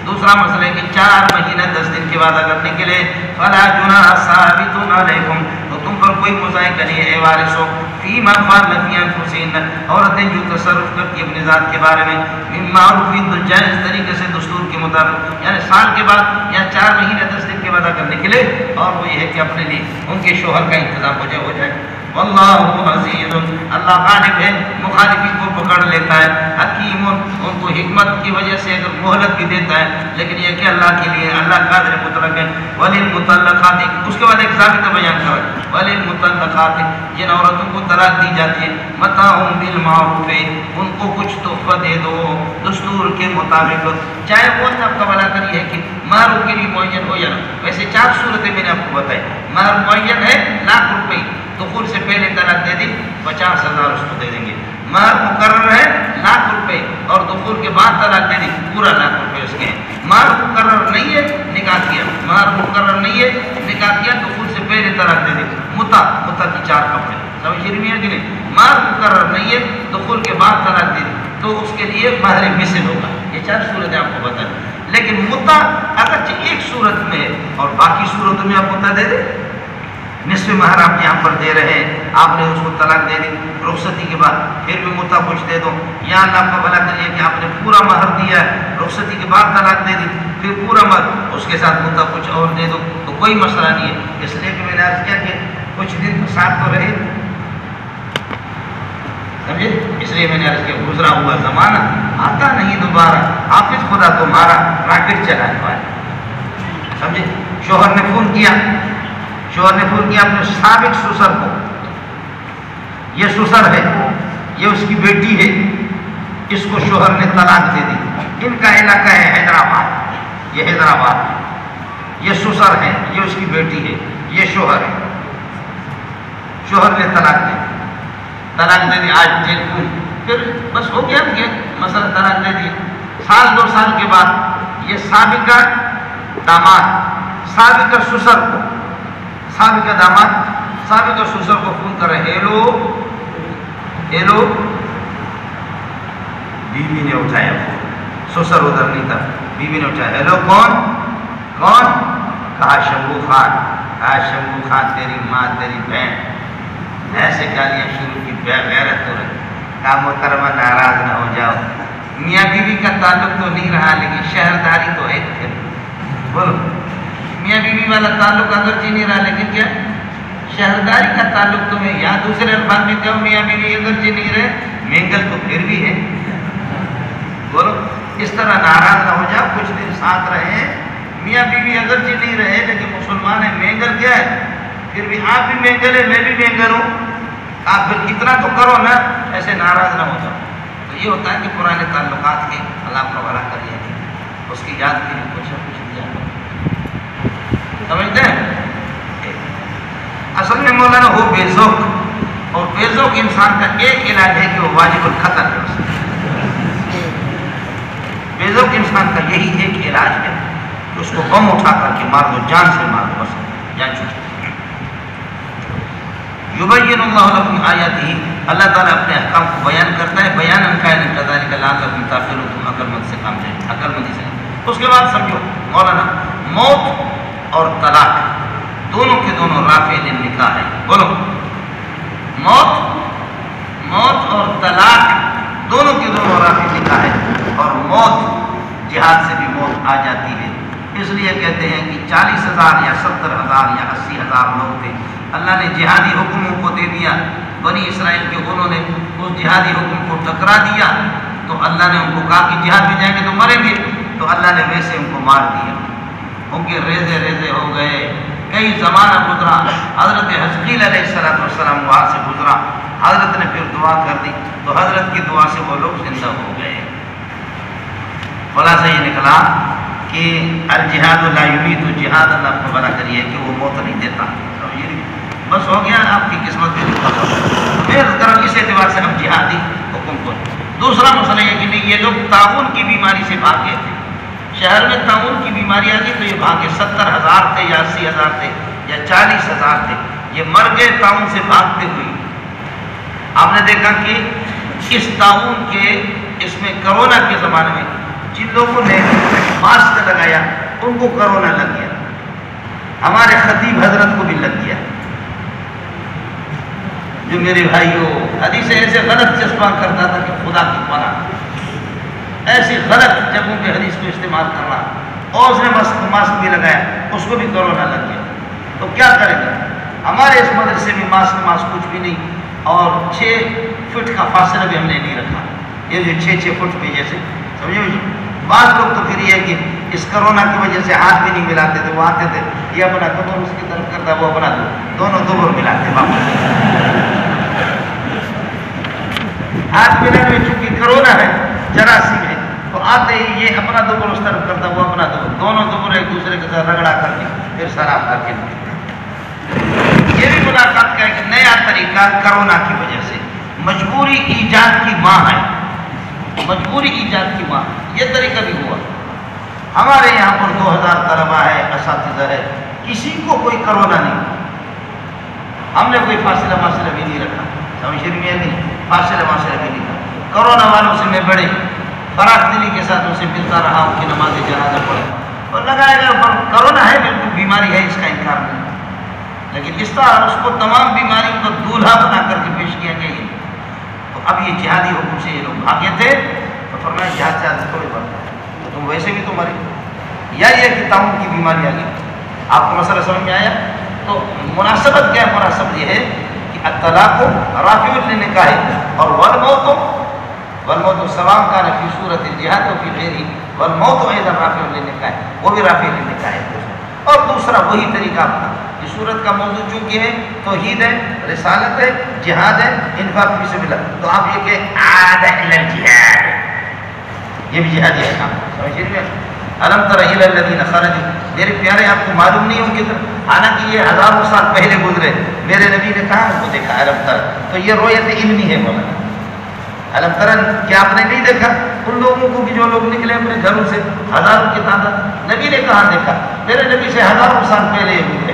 دوسرا مسئلہ ہے کہ 4 مہینہ 10 دن کے بعد اگر نکلے، فلا جناح ثابت علیکم، تو تم پر کوئی مذائقہ نہیں ہے اے وارثو، فیما فعلن فی انفسہن، عورتیں جو تصرف کرتی اپنی ذات کے بارے میں، من معروف، جائز طریقے سے دستور کے مطابق، یعنی سال کے بعد یا 4 مہینہ 10 دن کے بعد اگر نکلے، اور وہ یہ ہے کہ اپنے لیے ان کے شوہر کا انتظام ہو جائے واللہ عزیز، اللہ غالب ہے، مخالفین کو پکڑ لیتا ہے، حکیم، ان کو حکمت کی وجہ سے اگر مہلت بھی دیتا ہے، لیکن یہ کہ اللہ کے لیے، اللہ قادر مطلق ہے، وللمطلقات، اس کے بعد ایک ضابطہ بیان کرا، وللمطلقات، جن عورتوں کو طلاق دی جاتی ہے، متاع بالمعروف، ان کو کچھ تحفہ دے دو دستور کے مطابق، چاہے وہ آپ کا بلا کر یہ ہے کہ مہر کے لیے معین ہو یا نہ، ویسے 4 صورتیں میں نے آپ کو بتائی، مہر معین ہے ₹1,00,000، دخول سے پہلے طلاق دے دی 50,000 اس کو دے دیں گے، مہر مقرر ہے ₹1,00,000 اور دخول کے بعد طلاق دے دی پورا ₹1,00,000 اس کے ہیں، مہر مقرر نہیں ہے نکاح کیا، مہر مقرر نہیں ہے نکاح کیا، دخول سے پہلے طلاق دے دی، متع کی 4 کپڑے، سمجھ رہی ہیں کہ نہیں، مہر مقرر نہیں ہے دخول کے بعد طلاق دے دی تو اس کے لیے مہر مثل ہوگا، یہ 4 صورتیں آپ کو بتائیں، لیکن متع اگرچہ ایک صورت میں اور باقی صورتوں میں آپ متع دے دیں، نصف مہر آپ یہاں پر دے رہے ہیں، آپ نے اس کو طلاق دے دی رخصتی کے بعد، پھر بھی متع کچھ دے دو، یا اللہ کا بھلا کریے کہ آپ نے پورا مہر دیا ہے، رخصتی کے بعد طلاق دے دی، پھر پورا مہر اس کے ساتھ متع کچھ اور دے دو تو کوئی مسئلہ نہیں ہے، اس لیے کہ میں نے عرض کیا کہ کچھ دن ساتھ تو رہے، سمجھے، اس لیے میں نے عرض کیا گزرا ہوا زمانہ آتا نہیں دوبارہ، حافظ خدا تمہارا راکٹ چلانے والا، سمجھے، شوہر نے فون کیا اپنے سابق سسر کو، یہ سسر ہے، یہ اس کی بیٹی ہے، اس کو شوہر نے طلاق دے دی، ان کا علاقہ ہے حیدرآباد، یہ حیدرآباد، یہ سسر ہے، یہ اس کی بیٹی ہے، یہ شوہر ہے، شوہر نے طلاق دے دی، آج ٹیلیفون، پھر بس ہو گیا مسئلہ، طلاق دے دی، 1-2 سال کے بعد یہ سابقہ داماد سابقہ سسر کو، سابقہ داماد سابقہ سسر کو فون کر رہے، ہیلو، بیوی نے اٹھایا فون، سسر ادھر نہیں تھا، بیوی نے اٹھایا، ہیلو کون؟ کہا شمبو خان، تیری ماں تیری بہن، ایسے گالیاں شروع کی، بے غیرت ہو رہی، کہا محترمہ ناراض نہ ہو جاؤ، میاں بیوی کا تعلق تو نہیں رہا لیکن شہرداری تو ہے، بولو، میاں بیوی والا تعلق اگرچہ نہیں رہا لیکن کیا شہرداری کا تعلق تو ہے، یا دوسرے الفاظ میں کہو میاں بیوی اگرچہ نہیں رہے مینگل تو پھر بھی ہے، بولو، اس طرح ناراض نہ ہو جاؤ، کچھ دن ساتھ رہے، میاں بیوی اگرچہ نہیں رہے لیکن مسلمان ہے، مینگل کیا ہے، پھر بھی آپ بھی مینگل ہے میں بھی مینگل ہوں، آپ پھر اتنا تو کرو نا، ایسے ناراض نہ ہو جاؤ، تو یہ ہوتا ہے کہ پرانے تعلقات کے اللہ کا بھلا کریے، اس کی یاد کے لیے کچھ دیا، سمجھتے ہیں، اصل میں مولانا ہو بے ذوق، اور بے ذوق انسان کا ایک علاج ہے کہ وہ واجب القتل ہے، بے ذوق انسان کا یہی ایک علاج ہے کہ اس کو بم اٹھا کر کے مار دو، جان سے مار دو، بس جان چھوٹ۔ یبین اللہ لکم آیاتہ، اللہ تعالیٰ اپنے احکام کو بیان کرتا ہے، بیان کذالک لعلکم تعقلون، تم عقل مند سے کام لیں، عقل مندی سے۔ اس کے بعد سمجھو مولانا موت اور طلاق دونوں کے دونوں رافع للنکاح ہے. بولو موت اور طلاق دونوں کے دونوں رافع نکاح ہے. اور موت جہاد سے بھی موت آ جاتی ہے. اس لیے کہتے ہیں کہ 40,000 یا 70,000 یا 80,000 لوگ تھے. اللہ نے جہادی حکموں کو دے دیا. بنی اسرائیل کے انہوں نے اس جہادی حکم کو ٹکرا دیا تو اللہ نے ان کو کہا کہ جہاد میں جائیں گے تو مریں گے. تو اللہ نے ویسے ان کو مار دیا. ان کے ریزے ہو گئے. کئی زمانہ گزرا. حضرت حزقیل علیہ السلام وہاں سے گزرا. حضرت نے پھر دعا کر دی تو حضرت کی دعا سے وہ لوگ زندہ ہو گئے. خلاصہ یہ نکلا کہ الجہاد لا یمیت جہاد اللہ کو بنا کریے کہ وہ موت نہیں دیتا. بس ہو گیا آپ کی قسمت میں لکھا ہوا. میں کرم اس اعتبار سے ہم جہادی حکم کو. دوسرا مسئلہ یہ کہ نہیں یہ لوگ طاعون کی بیماری سے بھاگ گئے تھے. شہر میں طاعون کی بیماری آ گئی تو یہ بھاگے. 70,000 تھے یا 80,000 تھے یا 40,000 تھے. یہ مر گئے طاعون سے بھاگتے ہوئے. آپ نے دیکھا کہ اس طاعون کے اس میں کرونا کے زمانے میں جن لوگوں نے ماسک لگایا ان کو کرونا لگ گیا. ہمارے خطیب حضرت کو بھی لگ گیا. جو میرے بھائیوں حدیث ایسے غلط چسپاں کرتا تھا کہ خدا کی پناہ ایسی غلط جگہوں پہ حدیث کو استعمال کرنا. اور اس نے ماسک بھی لگایا اس کو بھی کرونا لگ گیا. تو کیا کریں گے؟ ہمارے اس مدرسے میں ماسک کچھ بھی نہیں اور 6 فٹ کا فاصلہ بھی ہم نے نہیں رکھا. یہ جو 6 فٹ پہ جیسے سمجھے مجھے. بعض لوگ تو پھر یہ کہ اس کرونا کی وجہ سے ہاتھ بھی نہیں ملاتے تھے. وہ آتے تھے یہ اپنا کمر اس کی طرف کرتا وہ اپنا دونوں دوبر ملاتے واپس. ہاتھ ملانے میں چونکہ کرونا ہے جراثیم ہے تو آتے ہی یہ اپنا دوبر اس طرف کرتا وہ اپنا دوبر دونوں دوبر ایک دوسرے کے ساتھ رگڑا کر کے پھر سلام کر کے. یہ بھی ملاقات کا ایک نیا طریقہ کرونا کی وجہ سے مجبوری ایجاد کی ماں ہے. مجبوری ایجاد کی ماں یہ طریقہ بھی ہوا. ہمارے یہاں پر 2000 طلبہ ہے اساتذہ ہے کسی کو کوئی کرونا نہیں. ہم نے کوئی فاصلہ بھی نہیں رکھا. سمجھ میں نہیں فاصلہ بھی نہیں رکھا. کرونا والوں سے میں بڑے فراخ دلی کے ساتھ ان سے ملتا رہا. ان کی نماز جنازہ پڑھے اور لگایا گیا کرونا ہے بالکل بیماری ہے اس کا انکار نہیں. لیکن اس طرح اس کو تمام بیماریوں کا دولہا بنا کر کے پیش کیا گیا. تو اب یہ جہادی حکم سے یہ لوگ بھاگے تھے تو فرمایا جہاد سے آدمی تھوڑے بڑھتا تو تم ویسے بھی تو مرے. یا یہ کہ طاعون کی بیماری آ گئی. آپ کو مسئلہ سمجھ میں آیا؟ تو مناسبت کیا ہے؟ مناسبت یہ ہے کہ الطلاق رافع للنکاح اور والموت سواء كان فی صورت الجہاد و فی غیرہ والموت ایضا رافع للنکاح وہ بھی رافع للنکاح ہے. اور دوسرا وہی طریقہ اپنا اس صورت کا موضوع چونکہ ہے توحید ہے رسالت ہے جہاد ہے انفاق فی سبیل اللہ تو آپ یہ کہ عاد الی الجہاد یہ بھی جہادی ہے کام. سمجھیے میں الم تر الی الذین خرجوا میرے پیارے آپ کو معلوم نہیں ہو کہ حالانکہ یہ ہزاروں سال پہلے گزرے میرے نبی نے کہا ان کو دیکھا الم تر. تو یہ رویت علمی ہے مولانا. الم تر کیا آپ نے نہیں دیکھا ان لوگوں کو بھی جو لوگ نکلے اپنے گھروں سے ہزاروں کی تعداد. نبی نے کہاں دیکھا؟ میرے نبی سے ہزاروں سال پہلے یہ گزرے.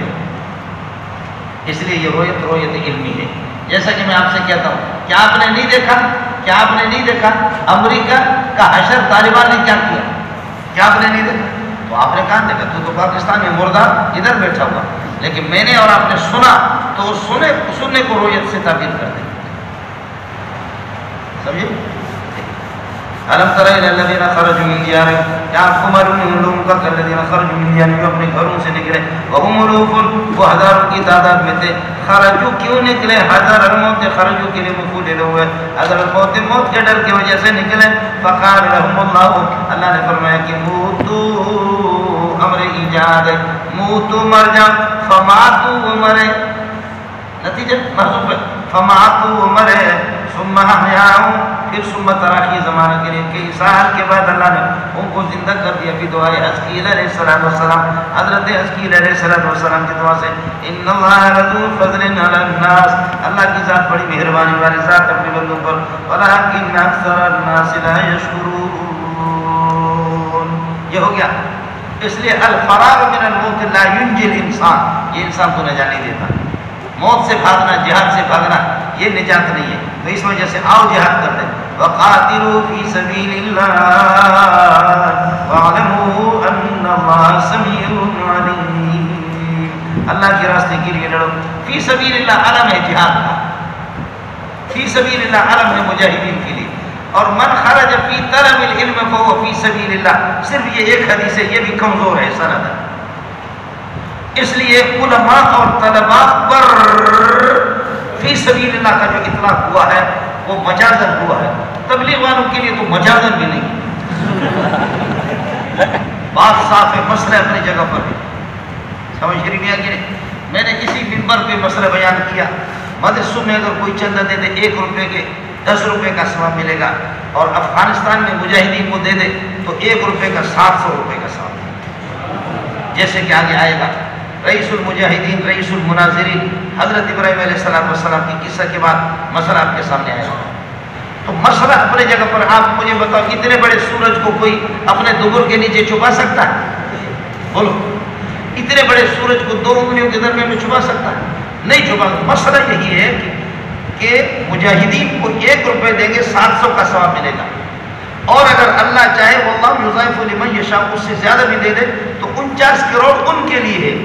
اس لیے یہ رویت علمی ہے. جیسا کہ میں آپ سے کہتا ہوں کیا آپ نے نہیں دیکھا امریکہ کا حشر طالبان نے کیا کیا؟ کیا آپ نے نہیں دیکھا؟ تو آپ نے کہاں دیکھا؟ تو پاکستان میں مردہ ادھر بیٹھا ہوا. لیکن میں نے اور آپ نے سنا تو سننے کو رویت سے تعبیر کر دیں. سمجھے؟ الم تر الی الذین خرجوا من دیارہم کیا آپ کو معلوم نہیں ان لوگوں کا کہ الذین خرجوا من دیارہم جو اپنے گھروں سے نکلے وہم الوف وہ ہزاروں کی تعداد میں تھے. خرجوا کیوں نکلے؟ حذر الموت خرجوا کے لیے مفعول له ہے. حذر الموت موت کے ڈر کی وجہ سے نکلے. فقال لهم اللہ نے فرمایا کہ موتوا امر ایجاد موتوا مر جاؤ فماتوا مرے نتیجہ محذوف ہے فماتوا مرے ثم احیاؤں پھر ثم تراخی زمانہ کے لیے کئی سال کے بعد اللہ نے ان کو زندہ کر دیا. پھر دعائے حزقیل علیہ السلام حضرت حزقیل علیہ السلام کی دعا سے ان اللہ لذو فضل علی الناس اللہ کی ذات بڑی مہربانی والی ذات اپنے بندوں پر ولکن اکثر الناس لا یشکرون. یہ ہو گیا. اس لیے الفرار من الموت لا ینجی الانسان یہ انسان کو نجات نہیں دیتا. موت سے بھاگنا جہاد سے بھاگنا یہ نجات نہیں ہے. تو اس وجہ سے آؤ جہاد کرتے وقاتلوا فی سبیل اللہ واعلموا ان اللہ سمیع علیم، اللہ کے راستے کے لیے لڑو۔ فی سبیل اللہ علم ہے جہاد کا، فی سبیل اللہ علم ہے مجاہدین کے لیے، اور من خرج فی طلب العلم فهو فی سبیل اللہ، صرف یہ ایک حدیث ہے، یہ بھی کمزور ہے سند ہے، اس لیے علماء اور طلباء پر فی سبیل اللہ کا جو اطلاق ہوا ہے وہ مجازن ہوا ہے، تبلیغ والوں کے لیے تو مجازن بھی نہیں۔ بات صاف ہے، مسئلہ اپنی جگہ پر ہے، سمجھ رہی نہیں کہ نہیں؟ میں نے اسی منبر پہ مسئلہ بیان کیا، مدرسوں میں اگر کوئی چندہ دے دے 1 روپے کے 10 روپے کا ثواب ملے گا، اور افغانستان میں مجاہدین کو دے دے تو 1 روپے کا 700 روپے کا ثواب، جیسے کہ آگے آئے گا۔ رئیس المجاہدین رئیس المناظرین حضرت ابراہیم علیہ السلام کی قصہ کے بعد مسئلہ آپ کے سامنے آئے گا۔ تو مسئلہ اپنے جگہ پر، آپ مجھے بتاؤ اتنے بڑے سورج کو کوئی اپنے دبر کے نیچے چھپا سکتا ہے؟ بولو، اتنے بڑے سورج کو 2 انگلیوں کے درمیان میں چھپا سکتا ہے؟ نہیں چھپا۔ مسئلہ یہی ہے کہ مجاہدین کو 1 روپے دیں گے 700 کا ثواب ملے گا، اور اگر اللہ چاہے واللہ یضاعف لمن یشاء اس سے زیادہ بھی دے دے تو 49 کروڑ ان کے لیے ہے،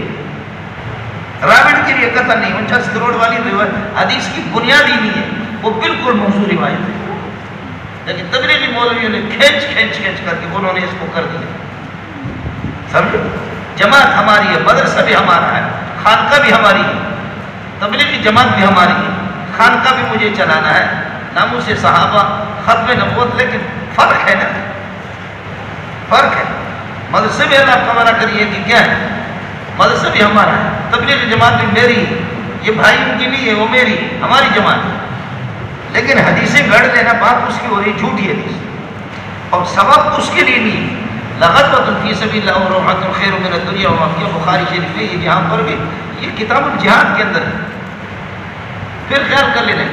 راوڑ کے لیے قطع نہیں۔ 49 کروڑ والی حدیث کی بنیاد ہی نہیں ہے، وہ بالکل موضوع روایت ہے، لیکن تبلیغی مولویوں نے کھینچ کر کے انہوں نے اس کو کر دیا۔ سمجھے؟ جماعت ہماری ہے، مدرسہ بھی ہمارا ہے، خانقاہ بھی ہماری ہے، تبلیغی جماعت بھی ہماری ہے، خانقاہ بھی مجھے چلانا ہے، ناموس صحابہ، ختم نبوت، لیکن فرق ہے نا، فرق ہے۔ مدرسے بھی اللہ کا منع کریے کہ کیا ہے، مدرسہ بھی ہمارا ہے، تبلیغی جماعت بھی میری ہے، یہ بھائی ان کی نہیں ہے، وہ میری، ہماری جماعت ہے، لیکن حدیثیں گڑھ لینا بات اس کی ہو رہی جھوٹی حدیث، اور سبب اس کے لیے نہیں۔ لغتۃ فی سبیل اللہ وروحۃ خیر من الدنیا وما فیہا، بخاری شریف ہے، یہ جہاں پر بھی یہ کتاب الجہاد کے اندر ہے۔ پھر خیال کر لینا،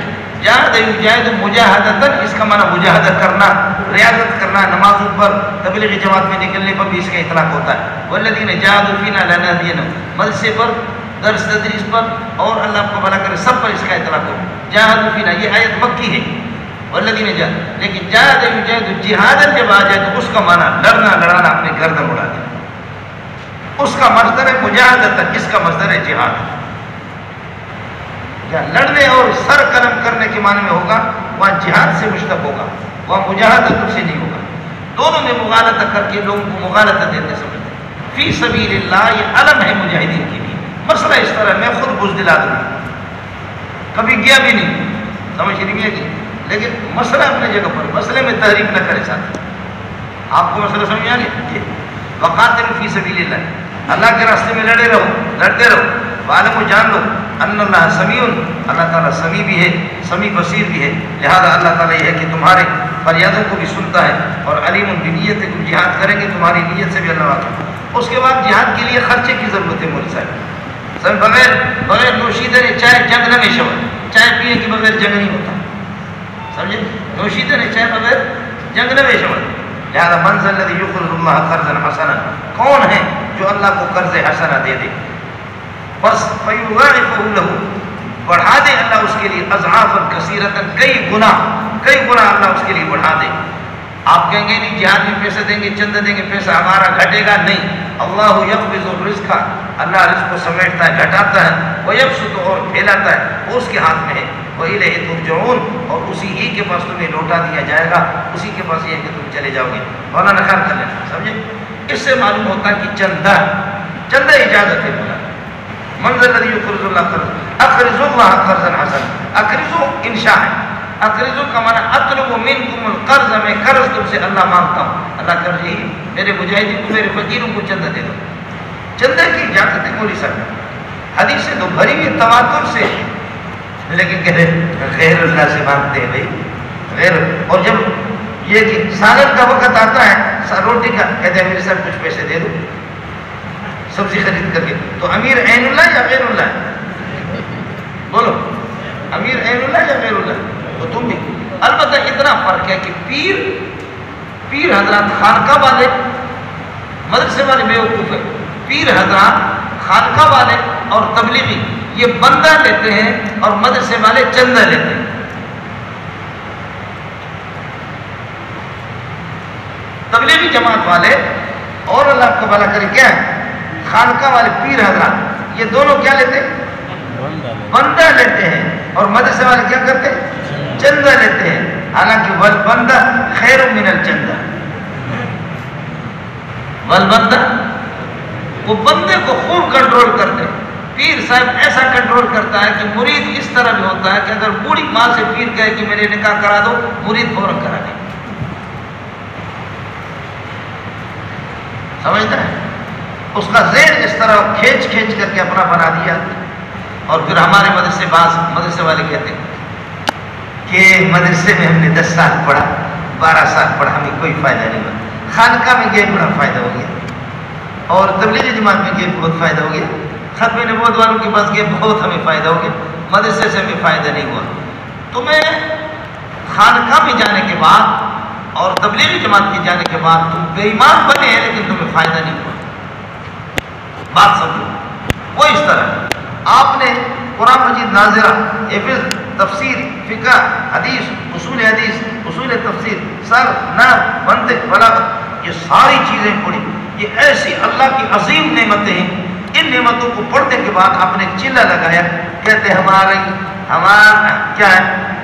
جاہد یجاہد مجاہدۃ، اس کا معنی مجاہدہ کرنا، ریاضت کرنا، نمازوں پر تبلیغی جماعت میں نکلنے پر بھی اس کا اطلاق ہوتا ہے۔ والذین جاہدوا فینا لنہدینہم، مدرسے پر، درس تدریس پر، اور اللہ آپ کو بھلا کرے سب پر اس کا اطلاق ہوتا ہے۔ جاہدوا فینا یہ آیت مکی ہے، والذین جاہدوا، لیکن جاہد یجاہد جہادن جب آ جائے تو اس کا معنی لڑنا، لڑانا، اپنے گردن اڑا دینا، اس کا مصدر ہے مجاہدۃ، اس کا مصدر ہے جہاد۔ لڑنے اور سر قلم کرنے کے معنی میں ہوگا، وہاں جہاد سے مشتق ہوگا، وہاں مجاہدت سے نہیں ہوگا، دونوں میں مغالطہ کر کے لوگوں کو مغالطہ دیتے سمجھتے ہیں۔ فی سبیل اللہ یہ علم ہے مجاہدین کے لیے، مسئلہ اس طرح میں خود بزدل آدمی کبھی گیا بھی نہیں، سمجھ نہیں گیا کہ، لیکن مسئلہ اپنے جگہ پر، مسئلے میں تحریف نہ کرے ساتھ۔ آپ کو مسئلہ سمجھ آ گیا؟ وقاتل فی سبیل اللہ، اللہ کے راستے میں لڑے رہو، لڑتے رہو، وعلموا جان لو ان اللہ سمیع، اللہ تعالیٰ سمیع بھی ہے، سمیع بصیر بھی ہے، لہذا اللہ تعالیٰ یہ ہے کہ تمہارے فریادوں کو بھی سنتا ہے، اور علیم بنیت ہے، تم جہاد کریں گے تمہاری نیت سے بھی اللہ واقف ہے۔ اس کے بعد جہاد کے لیے خرچے کی ضرورت ہے مولوی صاحب، سر بغیر نوشیدہ نے چائے جنگ نہ میں شود، چائے پینے کے بغیر جنگ نہیں ہوتا، سمجھے؟ نوشیدہ نے چائے بغیر جنگ نہ میں شود، لہذا من ذا الذی یقرض اللہ قرضا حسنا، کون ہے جو اللہ کو قرض حسنہ دے دے، بس فیضاعفہ لہ، بڑھا دے اللہ اس کے لیے اضعافا کثیرۃ، کئی گنا اللہ اس کے لیے بڑھا دے۔ آپ کہیں گے نہیں جہاد میں پیسے دیں گے، چندہ دیں گے، پیسہ ہمارا گھٹے گا، نہیں، اللہ یقبض الرزق، اللہ رزق کو سمیٹتا ہے، گھٹاتا ہے، ویبسط اور پھیلاتا ہے، وہ اس کے ہاتھ میں ہے، وإلیہ ترجعون، اور اسی ہی کے پاس تمہیں لوٹا دیا جائے گا، اسی کے پاس یہ ہے کہ تم چلے جاؤ گے۔ مولانا خیال کر لینا، سمجھے؟ اس سے معلوم ہوتا ہے کہ چندہ اجازت ہے، بولا من ذا الذی یقرض اللہ قرضا، اقرض اللہ قرضا حسنا، اقرضو انشاء ہے، اقرضو کا معنی اطلب منکم القرض، میں قرض تم سے اللہ مانگتا ہوں، اللہ قرض ہی میرے مجاہدین کو، میرے فقیروں کو چندہ دے دو، چندہ کی اجازت ہے مولوی صاحب، حدیث سے تو بھری ہوئی تواتر سے، لیکن کہتے ہیں غیر اللہ سے مانگتے ہیں بھائی، غیر، اور جب یہ کہ سالن کا وقت آتا ہے، روٹی کا، کہتے ہیں میرے صاحب کچھ پیسے دے دو سبزی خرید کر کے، تو امیر عین اللہ یا غیر اللہ؟ بولو، امیر عین اللہ یا غیر اللہ؟ تو تم بھی، البتہ اتنا فرق ہے کہ پیر حضرات خانقاہ والے، مدرسے والے بیوقوف ہے، پیر حضرات خانقاہ والے اور تبلیغی یہ بندہ لیتے ہیں، اور مدرسے والے چندہ لیتے ہیں، تبلیغی جماعت والے اور اللہ کو بھلا کرے کیا ہے خانقاہ والے پیر حضرات، یہ دونوں کیا لیتے ہیں؟ بندہ لیتے ہیں، اور مدرسے والے کیا کرتے ہیں؟ چندہ لیتے ہیں، حالانکہ والبندہ خیر من الچندہ، والبندہ وہ بندے کو خوب کنٹرول کرتے ہیں، پیر صاحب ایسا کنٹرول کرتا ہے کہ مرید اس طرح بھی ہوتا ہے کہ اگر بوڑھی ماں سے پیر کہے کہ میرے نکاح کرا دو، مرید فوراً کرا دے، سمجھتا ہے؟ اس کا ذہن اس طرح کھینچ کھینچ کر کے اپنا بنا دیا. اور پھر ہمارے مدرسے والے کہتے ہیں کہ مدرسے میں ہم نے 10 سال پڑھا، 12 سال پڑھا، ہمیں کوئی فائدہ نہیں ہوا، خانقاہ میں گئے بڑا فائدہ ہو گیا، اور تبلیغی جماعت میں گئے بہت فائدہ ہو گیا، ختم نبوت والوں کے پاس گئے بہت ہمیں فائدہ ہو گیا، مدرسے سے ہمیں فائدہ نہیں ہوا. تمہیں خانقاہ میں جانے کے بعد اور تبلیغی جماعت کے جانے کے بعد تم بے ایمان بنے ہیں لیکن تمہیں فائدہ نہیں ہوا. بات سمجھو، وہ اس طرح آپ نے قرآن مجید ناظرہ، حفظ، تفسیر، فقہ، حدیث، اصول تفسیر، صرف، نحو، منطق، بلاغت، یہ ساری چیزیں پڑھی. یہ ایسی اللہ کی عظیم نعمتیں ہیں. ان نعمتوں کو پڑھنے کے بعد آپ نے ایک چلہ لگایا، کہتے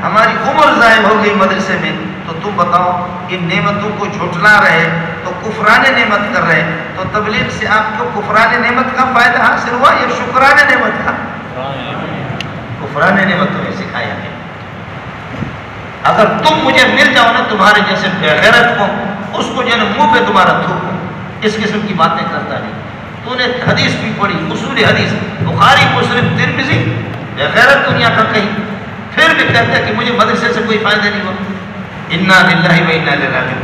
ہماری عمر ضائع ہو گئی مدرسے میں. تو تم بتاؤ ان نعمتوں کو جھٹلا رہے تو کفران نعمت کر رہے، تو تبلیغ سے آپ کو کفران نعمت کا فائدہ حاصل ہوا یا شکران نعمت کا؟ کفران نعمت تمہیں سکھایا ہے. اگر تم مجھے مل جاؤ نا تمہارے جیسے بغیرت کو، اس کو جو منہ پہ تمہارا تھوکو، اس قسم کی باتیں کرتا نہیں. تو نے حدیث بھی پڑھی، اصول حدیث، بخاری، مسلم، ترمذی، بغیرت دنیا کا کہیں، پھر بھی کہتا ہے کہ مجھے مدرسے سے کوئی فائدہ نہیں ہوا. انا للہ و انا الیہ راجعون.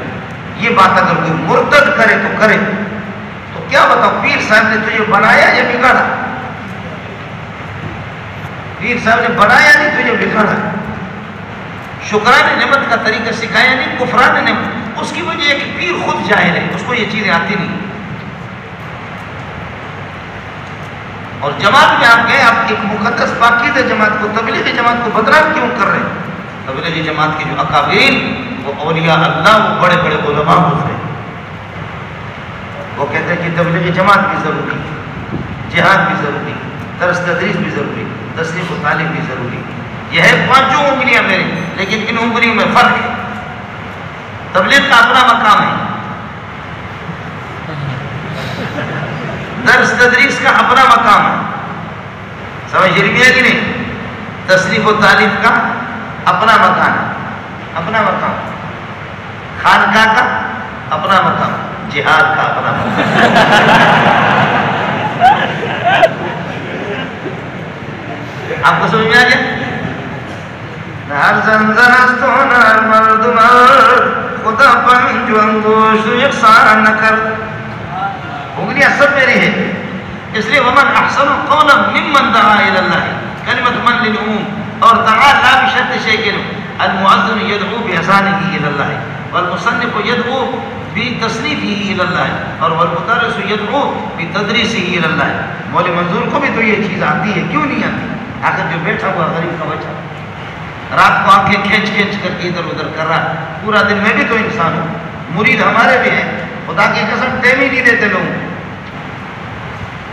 یہ بات اگر کوئی مرتد کرے تو کرے، تو کیا بتاؤ پیر صاحب نے تجھے بنایا یا بگاڑا؟ پیر صاحب نے بنایا نہیں، تجھے بگاڑا. شکران نعمت کا طریقہ سکھایا نہیں، کفران نعمت. اس کی وجہ ہے کہ پیر خود جاہل ہے، اس کو یہ چیزیں آتی نہیں. اور جماعت میں آپ گئے، آپ ایک مقدس پاکیزہ جماعت کو، تبلیغی جماعت کو بدنام کیوں کر رہے ہیں؟ تبلیغی جماعت کے جو اکابر، وہ اولیاء اللہ، وہ بڑے بڑے علماء گزرے، وہ کہتے ہیں کہ تبلیغی جماعت بھی ضروری، جہاد بھی ضروری، درس تدریس بھی ضروری، تصنیف و تعلیم بھی ضروری. یہ ہے 5 انگلیاں میری، لیکن ان انگلیوں میں فرق ہے. تبلیغ کا اپنا مقام ہے، درس تدریس کا اپنا مقام ہے، سمجھ رہی ہے کہ نہیں؟ تصنیف و تعلیم کا اپنا مقام ہے، اپنا مقام، خانقاہ کا اپنا مقام، جہاد کا اپنا مقام. آپ کو سمجھ میں آ گیا؟ نار زنزن است و نار مرد مرد، خدا پنج و انگوش یکسان نہ کر. انگلیاں سب میری ہیں، اس لیے ومن احسن قولا ممن دعا الی اللہ، کلمۃ من للعموم، اور دعا لا بشرط شیء، المؤذن يدعو بأذانه الى الله، والمصنف يدعو بتصنیفه الى الله، اور والمدرس يدعو بتدریسه الى الله. مولوی منظور کو بھی تو یہ چیز آتی ہے، کیوں نہیں آتی؟ آخر جو بیٹھا ہوا غریب کا بچہ رات کو آنکھیں کھینچ کھینچ کر کے ادھر ادھر کر رہا ہے، پورا دن میں بھی تو انسان ہوں، مرید ہمارے بھی ہیں، خدا کی قسم ٹائم ہی نہیں دیتے لوگ.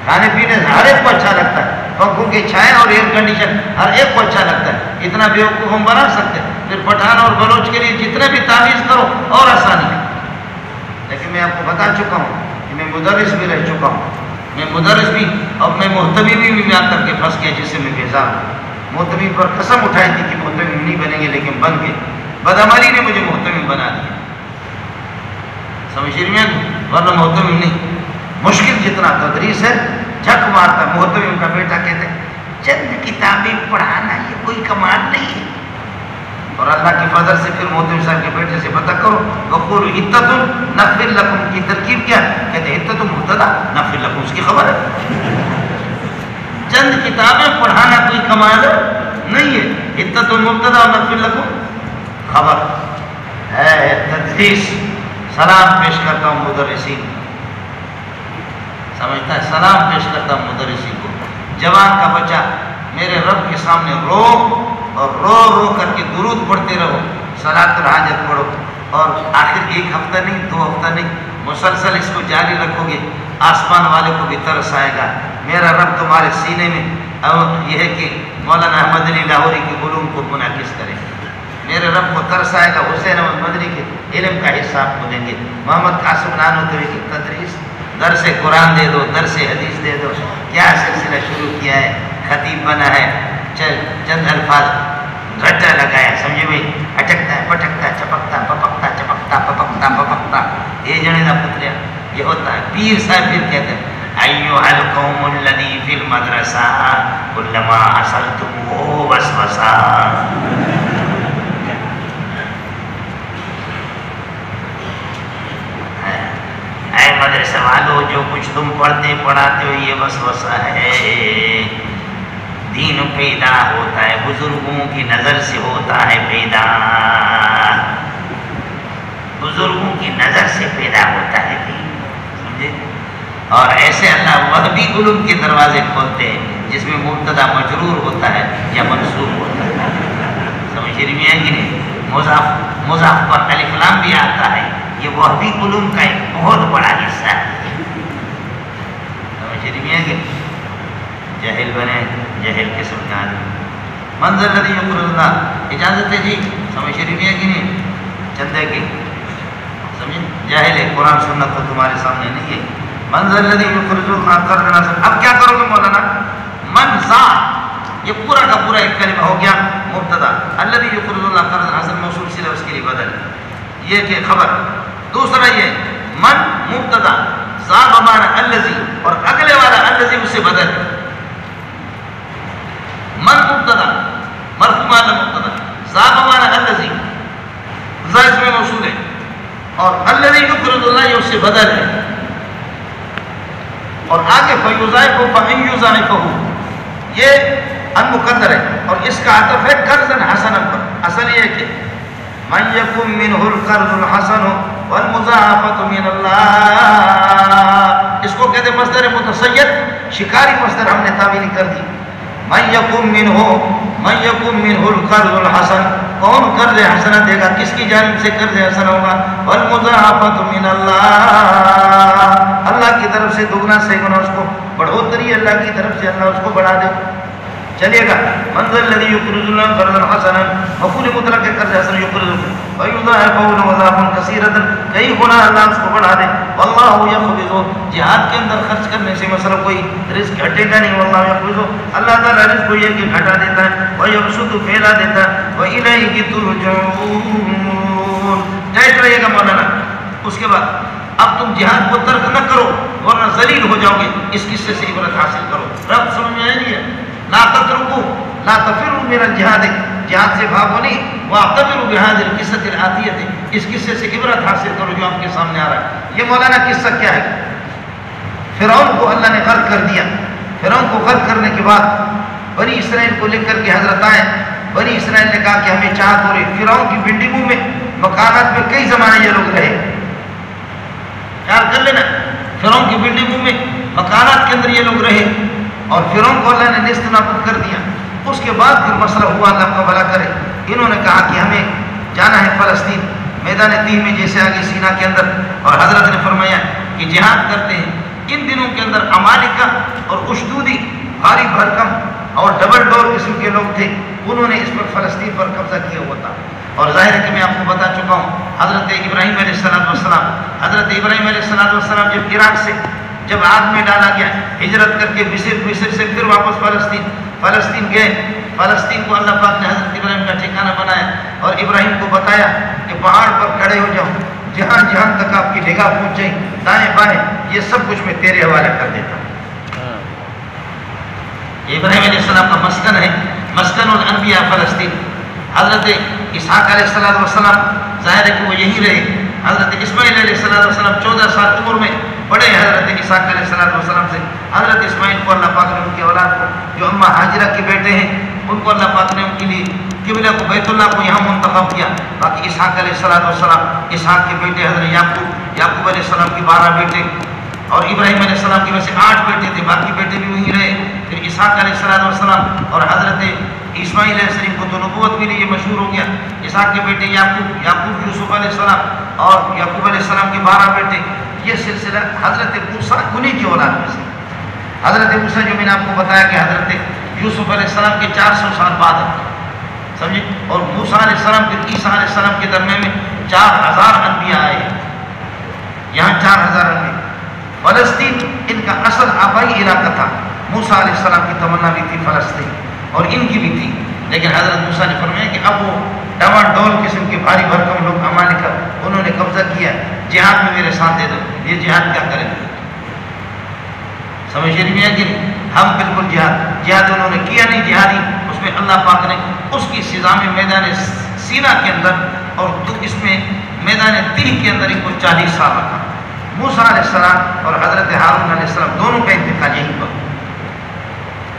کھانے پینے ہر ایک کو اچھا لگتا ہے، پنکھوں کی چھائیں اور ایئر کنڈیشن ہر ایک کو اچھا لگتا ہے. اتنا بیوقوف ہم بنا سکتے ہیں. پھر پٹھان اور بلوچ کے لیے جتنے بھی تعویذ کرو اور آسانی ہے. لیکن میں آپ کو بتا چکا ہوں کہ میں مدرس بھی رہ چکا ہوں، میں مدرس بھی، اور میں محتمم بھی آ کر کے پھنس گیا، جس سے میں بیزار ہوں. محتمم پر قسم اٹھائی تھی کہ محتمم نہیں بنیں گے، لیکن بن گئے. بدعملی نے مجھے محتمم بنا دیا، سمجھ رہی ہیں؟ ورنہ محتمم نہیں. مشکل جتنا تدریس ہے، جھک مارتا. محتمم کا بیٹا کہتے ہیں چند کتابیں پڑھانا یہ کوئی کمال نہیں ہے. اور اللہ کی فضل سے پھر محتمم صاحب کے بیٹے سے پتہ کرو، وقولوا حطۃ نغفر لکم کی ترکیب کیا ہے؟ کہتے ہیں حطۃ مبتدا نغفر لکم، اس کی خبر ہے. چند کتابیں پڑھانا کوئی کمال نہیں ہے. حطۃ مبتدا اور نغفر لکم خبر ہے. تدریس. سلام پیش کرتا ہوں مدرسین، سمجھتا ہے؟ سلام پیش کرتا ہوں مدرسین کو. جوان کا بچہ میرے رب کے سامنے رو اور رو رو کر کے درود پڑھتے رہو، صلاۃ الحاجت پڑھو. اور آخر ایک ہفتہ نہیں، 2 ہفتہ نہیں، مسلسل اس کو جاری رکھو گے، آسمان والے کو بھی ترس آئے گا۔ میرا رب تمہارے سینے میں اور یہ ہے کہ مولانا احمد علی لاہوری کے علوم کو منعکس کرے، میرے رب کو ترس آئے گا، حسین احمد مدنی کے علم کا حصہ آپ کو دیں گے۔ محمد قاسم نانوتوی کی تدریس، درس قرآن دے دو، درس حدیث دے دو، کیا سلسلہ شروع کیا ہے، خطیب بنا ہے، چند الفاظ رٹا لگایا، سمجھے بھائی، اٹکتا ہے، پٹکتا ہے، چپکتا پپکتا، چپکتا پپکتا پپکتا، یہ جنے نہ پتلیا، یہ ہوتا ہے۔ پیر صاحب پھر کہتے ہیں ایوہ القوم الذی فی المدرسہ کلما اصلتم وسوسہ، اے مدرسہ والو، جو کچھ تم پڑھتے پڑھاتے ہو یہ وسوسہ ہے۔ دین پیدا ہوتا ہے بزرگوں کی نظر سے، ہوتا ہے پیدا بزرگوں کی نظر سے پیدا ہوتا ہے دین، سمجھے؟ اور ایسے اللہ وہبی علوم کے دروازے کھولتے ہیں جس میں مبتدا مجرور ہوتا ہے یا منصوب ہوتا ہے، سمجھ رہی ہے کہ نہیں؟ مضاف پر الف لام بھی آتا ہے، یہ وہبی علوم کا ایک بہت بڑا حصہ ہے، سمجھ رہی ہے کہ جاہل بنے، جاہل قسم کا آدمی۔ منظر الذی یقر اللہ، اجازت ہے جی، سمجھ رہی ہے کہ نہیں؟ چندے کی سمجھے، جاہل ہے، قرآن سنت تو تمہارے سامنے نہیں ہے۔ منظر الذی یقر اللہ قرضا حسنا، اب کیا کرو گے مولانا؟ من ذات، یہ پورا کا پورا ایک کلمہ ہو گیا مبتدا، الذی یقر اللہ قرضا حسنا موصول صلہ اس کے لیے بدل، یہ کہ خبر۔ دوسرا یہ من مبتدا، ذا بمعنی الذی، اور اگلے والا الذی اس سے بدل، من مبتدا مرفوع معنی مبتدا، ذا بمعنی الذی، ذا اس میں موصول ہے، اور الذی یقرض اللہ یہ اس سے بدل ہے، اور آگے فیضاعفہ فإن یضاعفہ یہ ان مقدر ہے، اور اس کا عطف ہے قرضا حسنا پر۔ اصل یہ ہے کہ من یکن منہ القرض الحسن والمضاعفۃ من اللہ، اس کو کہتے ہیں مصدر متصید، شکاری مصدر ہم نے تعبیر کر دی۔ من یکن منہ القرض الحسن، کون قرض حسنہ دے گا، کس کی جانب سے قرض حسنہ ہوگا؟ والمضاعفۃ من اللہ، اللہ کی طرف سے دگنا سیگنا اس کو بڑھوتری، اللہ کی طرف سے اللہ اس کو بڑھا دے۔ چلیے گا، منظر الذی یقرض اللہ قرضا حسنا، مفعول مطلق کے قرض حسن یقرض ویضاعفہ اضعافا کثیرۃ، کئی گنا اللہ اس کو بڑھا دے۔ واللہ یقبض، جہاد کے اندر خرچ کرنے سے مثلا کوئی رزق گھٹے گا نہیں، واللہ یقبض، اللہ تعالیٰ رزق کو یہ کہ گھٹا دیتا ہے، ویبسط پھیلا دیتا ہے، وإلیہ ترجعون، ٹائٹ رہیے گا مولانا۔ اس کے بعد اب تم جہاد کو ترک نہ کرو ورنہ ذلیل ہو جاؤ گے، اس قصے سے عبرت حاصل کرو۔ رب سمجھ میں آئی نہیں ہے؟ لا تترکو لا تفروا من الجہاد، جہاد سے بھاگو نہیں، واعتبروا بهذه القصة الآتية، اس قصے سے عبرت حاصل کرو جو آپ کے سامنے آ رہا ہے۔ یہ مولانا قصہ کیا ہے؟ فرعون کو اللہ نے غرق کر دیا، فرعون کو غرق کرنے کے بعد بنی اسرائیل کو لے کر کے حضرت آئے، بنی اسرائیل نے کہا کہ ہمیں چاہت ہو رہی، فرعون کی بلڈنگوں میں مکانات میں کئی زمانے یہ لوگ رہے، خیال کر لینا، فرعون کی بلڈنگوں میں مکانات کے اندر یہ لوگ رہے، اور فرعون کو اللہ نے نیست نابود کر دیا۔ اس کے بعد پھر مسئلہ ہوا، اللہ کا بھلا کرے، انہوں نے کہا کہ ہمیں جانا ہے فلسطین، میدان تین میں جیسے آگے سینا کے اندر، اور حضرت نے فرمایا کہ جہاد کرتے ہیں۔ ان دنوں کے اندر عمالقہ اور اشدودی بھاری بھرکم اور ڈبل ڈور قسم کے لوگ تھے، انہوں نے اس پر فلسطین پر قبضہ کیا ہوا تھا۔ اور ظاہر ہے کہ میں آپ کو بتا چکا ہوں، حضرت ابراہیم علیہ السلام، حضرت ابراہیم علیہ السلام جب عراق سے جب آگ میں ڈالا گیا، ہجرت کر کے مصر سے پھر واپس فلسطین گئے، فلسطین کو اللہ پاک نے حضرت ابراہیم کا ٹھکانہ بنایا، اور ابراہیم کو بتایا کہ پہاڑ پر کھڑے ہو جاؤ، جہاں جہاں تک آپ کی نگاہ پہنچ جائے، دائیں بائیں، یہ سب کچھ میں تیرے حوالے کر دیتا ہوں۔ ابراہیم علیہ السلام کا مسکن ہے، مسکن الانبیاء فلسطین۔ حضرت اسحاق علیہ السلام ظاہر ہے کہ وہ یہی رہے، حضرت اسماعیل علیہ السلام 14 سال عمر میں بڑے حضرت اسحاق علیہ السلام سے، حضرت اسماعیل کو اللہ پاک نے ان کی اولاد کو جو اماں ہاجرہ کے بیٹے ہیں ان کو اللہ پاک نے ان کے لیے قبلہ کو بیت اللہ کو یہاں منتخب کیا۔ باقی اسحاق علیہ السلام، اسحاق کے بیٹے حضرت یعقوب علیہ السلام کے 12 بیٹے، اور ابراہیم علیہ السلام کی وجہ سے 8 بیٹے تھے، باقی بیٹے بھی وہیں رہے۔ پھر اسحاق علیہ السلام اور حضرت اسماعیل علیہ السلام کو تو نبوت ملی، یہ مشہور ہو گیا۔ اسحاق کے بیٹے یعقوب یوسف علیہ السلام اور یعقوب علیہ السلام کے 12 بیٹے، یہ سلسلہ حضرت موسیٰ انہیں کی اولاد میں سے۔ حضرت موسیٰ جو میں نے آپ کو بتایا کہ حضرت یوسف علیہ السلام کے 400 سال بعد سمجھے، اور موسیٰ علیہ السلام پھر عیسیٰ علیہ السلام کے درمیان میں 4000 انبیاء آئے ہیں، یہاں 4000 انبیاء۔ فلسطین ان کا اصل آبائی علاقہ تھا، موسیٰ علیہ السلام کی تمنا بھی تھی فلسطین، اور ان کی بھی تھی، لیکن حضرت موسیٰ نے فرمایا کہ اب وہ ڈاواں ڈول قسم کے بھاری بھرکم لوگ امالکہ انہوں نے قبضہ کیا، جہاد میں میرے ساتھ دے دو۔ یہ جہاد کیا کریں، سمجھ نہیں آیا کہ ہم بالکل جہاد انہوں نے کیا نہیں، جہادی اس میں اللہ پاک نے اس کی سزا میں میدان سینہ کے اندر اور اس میں میدان تیہ کے اندر ان کو 40 سال رکھا۔ موسیٰ علیہ السلام اور حضرت ہارون علیہ السلام دونوں کا انتقال یہیں پر۔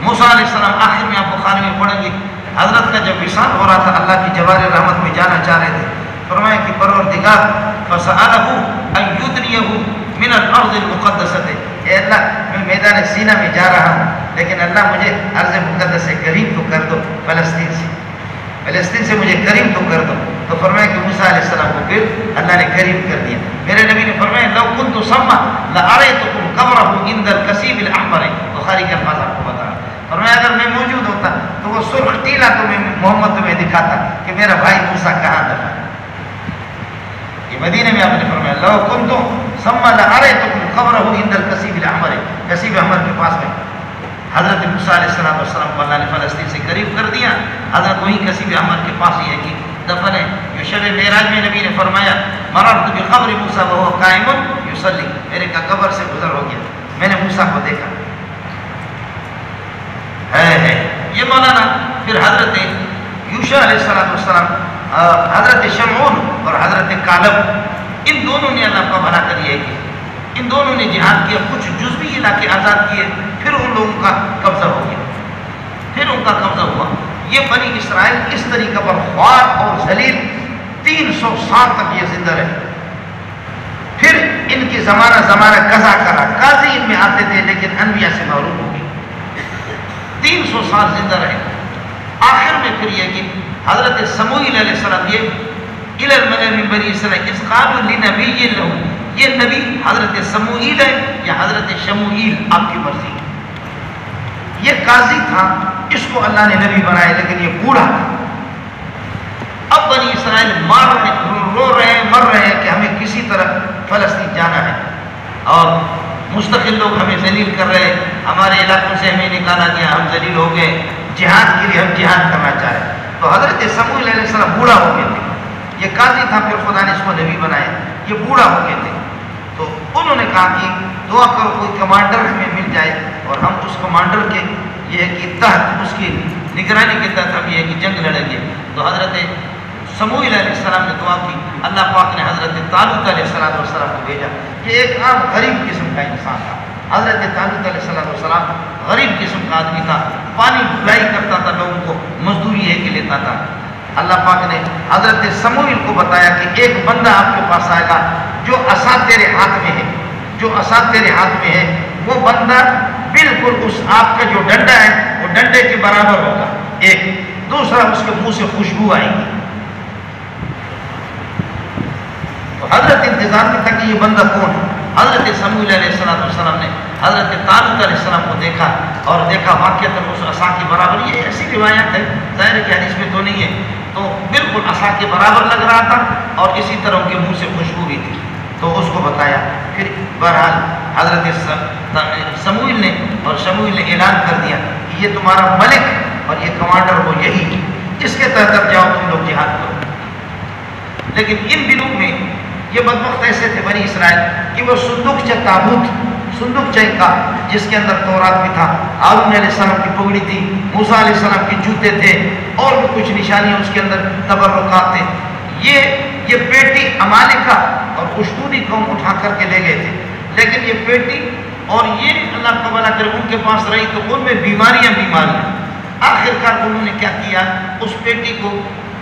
موسیٰ علیہ السلام آخر میں آپ بخاری میں پڑھیں گے، حضرت کا جب وصال ہو رہا تھا، اللہ کی جوار رحمت میں جانا چاہ رہے تھے، فرمایا کہ پروردگار فَسَأَلَهُ أَن يُدْنِيَهُ مِنَ الْأَرْضِ الْمُقَدَّسَةِ، اے اللہ میں میدان سینہ میں جا رہا ہوں، لیکن اللہ مجھے ارض مقدس سے قریب تو کر دو، فلسطین سے مجھے قریب تو کر دو۔ تو فرمایا کہ موسیٰ علیہ السلام کو پھر اللہ نے قریب کر دیا۔ میرے نبی نے فرمایا لو كنت سما لأريتكم قبره عند الكثيب الأحمر، بخاری کے الفاظ آپ کو بتا رہا ہوں۔ فرمایا اگر میں موجود ہوتا تو وہ سرخ ٹیلا محمد تمہیں دکھاتا کہ میرا بھائی موسیٰ کہاں دفن ہے۔ یہ مدینے میں آپ نے فرمایا لو كنت سما لأريتكم قبره عند الكثيب الأحمر، کثیب احمر کے پاس میں حضرت موسیٰ علیہ السلام کو اللہ نے فلسطین سے قریب کر دیا۔ حضرت وہی کثیب احمر کے پاس ہی ہے کہ دفن ہے۔ جو شب معراج میں نبی نے فرمایا مررت بقبر موسیٰ وهو قائم یصلی، میرے کا قبر سے گزر ہو گیا، میں نے موسیٰ کو دیکھا ہے۔ یہ مولانا پھر حضرت یوشع علیہ السلام، حضرت شمعون اور حضرت کالب، ان دونوں نے اللہ کا بھلا کر یہ کہ ان دونوں نے جہاد کیا، کچھ جزوی علاقے آزاد کیے، پھر ان لوگوں کا قبضہ ہو گیا، پھر ان کا قبضہ ہوا۔ یہ بنی اسرائیل اس طریقہ پر خوار اور ذلیل 300 سال تک یہ زندہ رہے۔ پھر ان کی زمانہ قضا کرا، قاضی ان میں آتے تھے لیکن انبیاء سے محروم ہو گئے، 300 سال زندہ رہے۔ آخر میں پھر یہ کہ حضرت سموئیل علیہ السلام، یہ الی الملأ من بنی اسرائیل اذ قالوا لنبی لہ، یہ نبی حضرت سموئیل ہے یا حضرت شموئیل، آپ کی مرضی۔ یہ قاضی تھا، اس کو اللہ نے نبی بنایا، لیکن یہ بوڑھا تھا۔ اب بنی اسرائیل رو رہے ہیں، مر رہے ہیں کہ ہمیں کسی طرح فلسطین جانا ہے، اور مستقل لوگ ہمیں ذلیل کر رہے ہیں، ہمارے علاقوں سے ہمیں نکالا گیا، ہم ذلیل ہو گئے، جہاد کے لیے ہم جہاد کرنا چاہ رہے ہیں۔ تو حضرت سموئیل علیہ السلام بوڑھا ہو گئے تھے، یہ قاضی تھا، پھر خدا نے اس کو نبی بنایا، یہ بوڑھا ہو گئے تھے۔ تو انہوں نے کہا کہ دعا کرو کوئی کمانڈر ہمیں مل جائے، اور ہم اس کمانڈر کے یہ ہے کہ تحت اس کی نگرانی کے تحت ہم یہ ہے کہ جنگ لڑیں گے۔ تو حضرت سموئیل علیہ السلام نے دعا کی، اللہ پاک نے حضرت طالوت علیہ السلام کو بھیجا۔ یہ ایک عام غریب قسم کا انسان تھا، حضرت طالوت علیہ السلام غریب قسم کا آدمی تھا، پانی ڈھلائی کرتا تھا، لوگوں کو مزدوری ہے کہ لیتا تھا۔ اللہ پاک نے حضرت سموئیل کو بتایا کہ ایک بندہ آپ کے پاس آئے گا، جو عصا تیرے ہاتھ میں ہے، جو عصا تیرے ہاتھ میں ہے، وہ بندہ بالکل اس آپ کا جو ڈنڈا ہے وہ ڈنڈے کے برابر ہوگا، ایک دوسرا اس کے منہ سے خوشبو آئے گی۔ تو حضرت انتظار میں تھا کہ یہ بندہ کون ہے۔ حضرت سموئیل علیہ السلام نے حضرت طالوت علیہ السلام کو دیکھا، اور دیکھا واقعتاً اس عصا کے برابر، یہ ایسی روایت ہے، ظاہر کہ حدیث میں تو نہیں ہے، تو بالکل عصا کے برابر لگ رہا تھا، اور اسی طرح ان کے منہ سے خوشبو بھی تھی۔ تو اس کو بتایا، پھر بہرحال حضرت سموئیل نے اور شموئیل نے اعلان کر دیا کہ یہ تمہارا ملک اور یہ کمانڈر وہ یہی ہے، جس کے تحت جاؤ تم لوگ جہاد کرو۔ لیکن ان دنوں میں یہ بدبخت ایسے تھے بنی اسرائیل کہ وہ صندوق کا جس کے اندر تورات بھی تھا، ہارون علیہ السلام کی پگڑی تھی، موسیٰ علیہ السلام کے جوتے تھے، اور بھی کچھ نشانیاں اس کے اندر تبرکات تھے، یہ پیٹی امالکہ اور اشتودی قوم اٹھا کر کے لے گئے تھے۔ لیکن یہ پیٹی اور یہ اللہ کا بھلا کرے ان کے پاس رہی تو ان میں بیماریاں آخر کار انہوں نے کیا کیا، اس پیٹی کو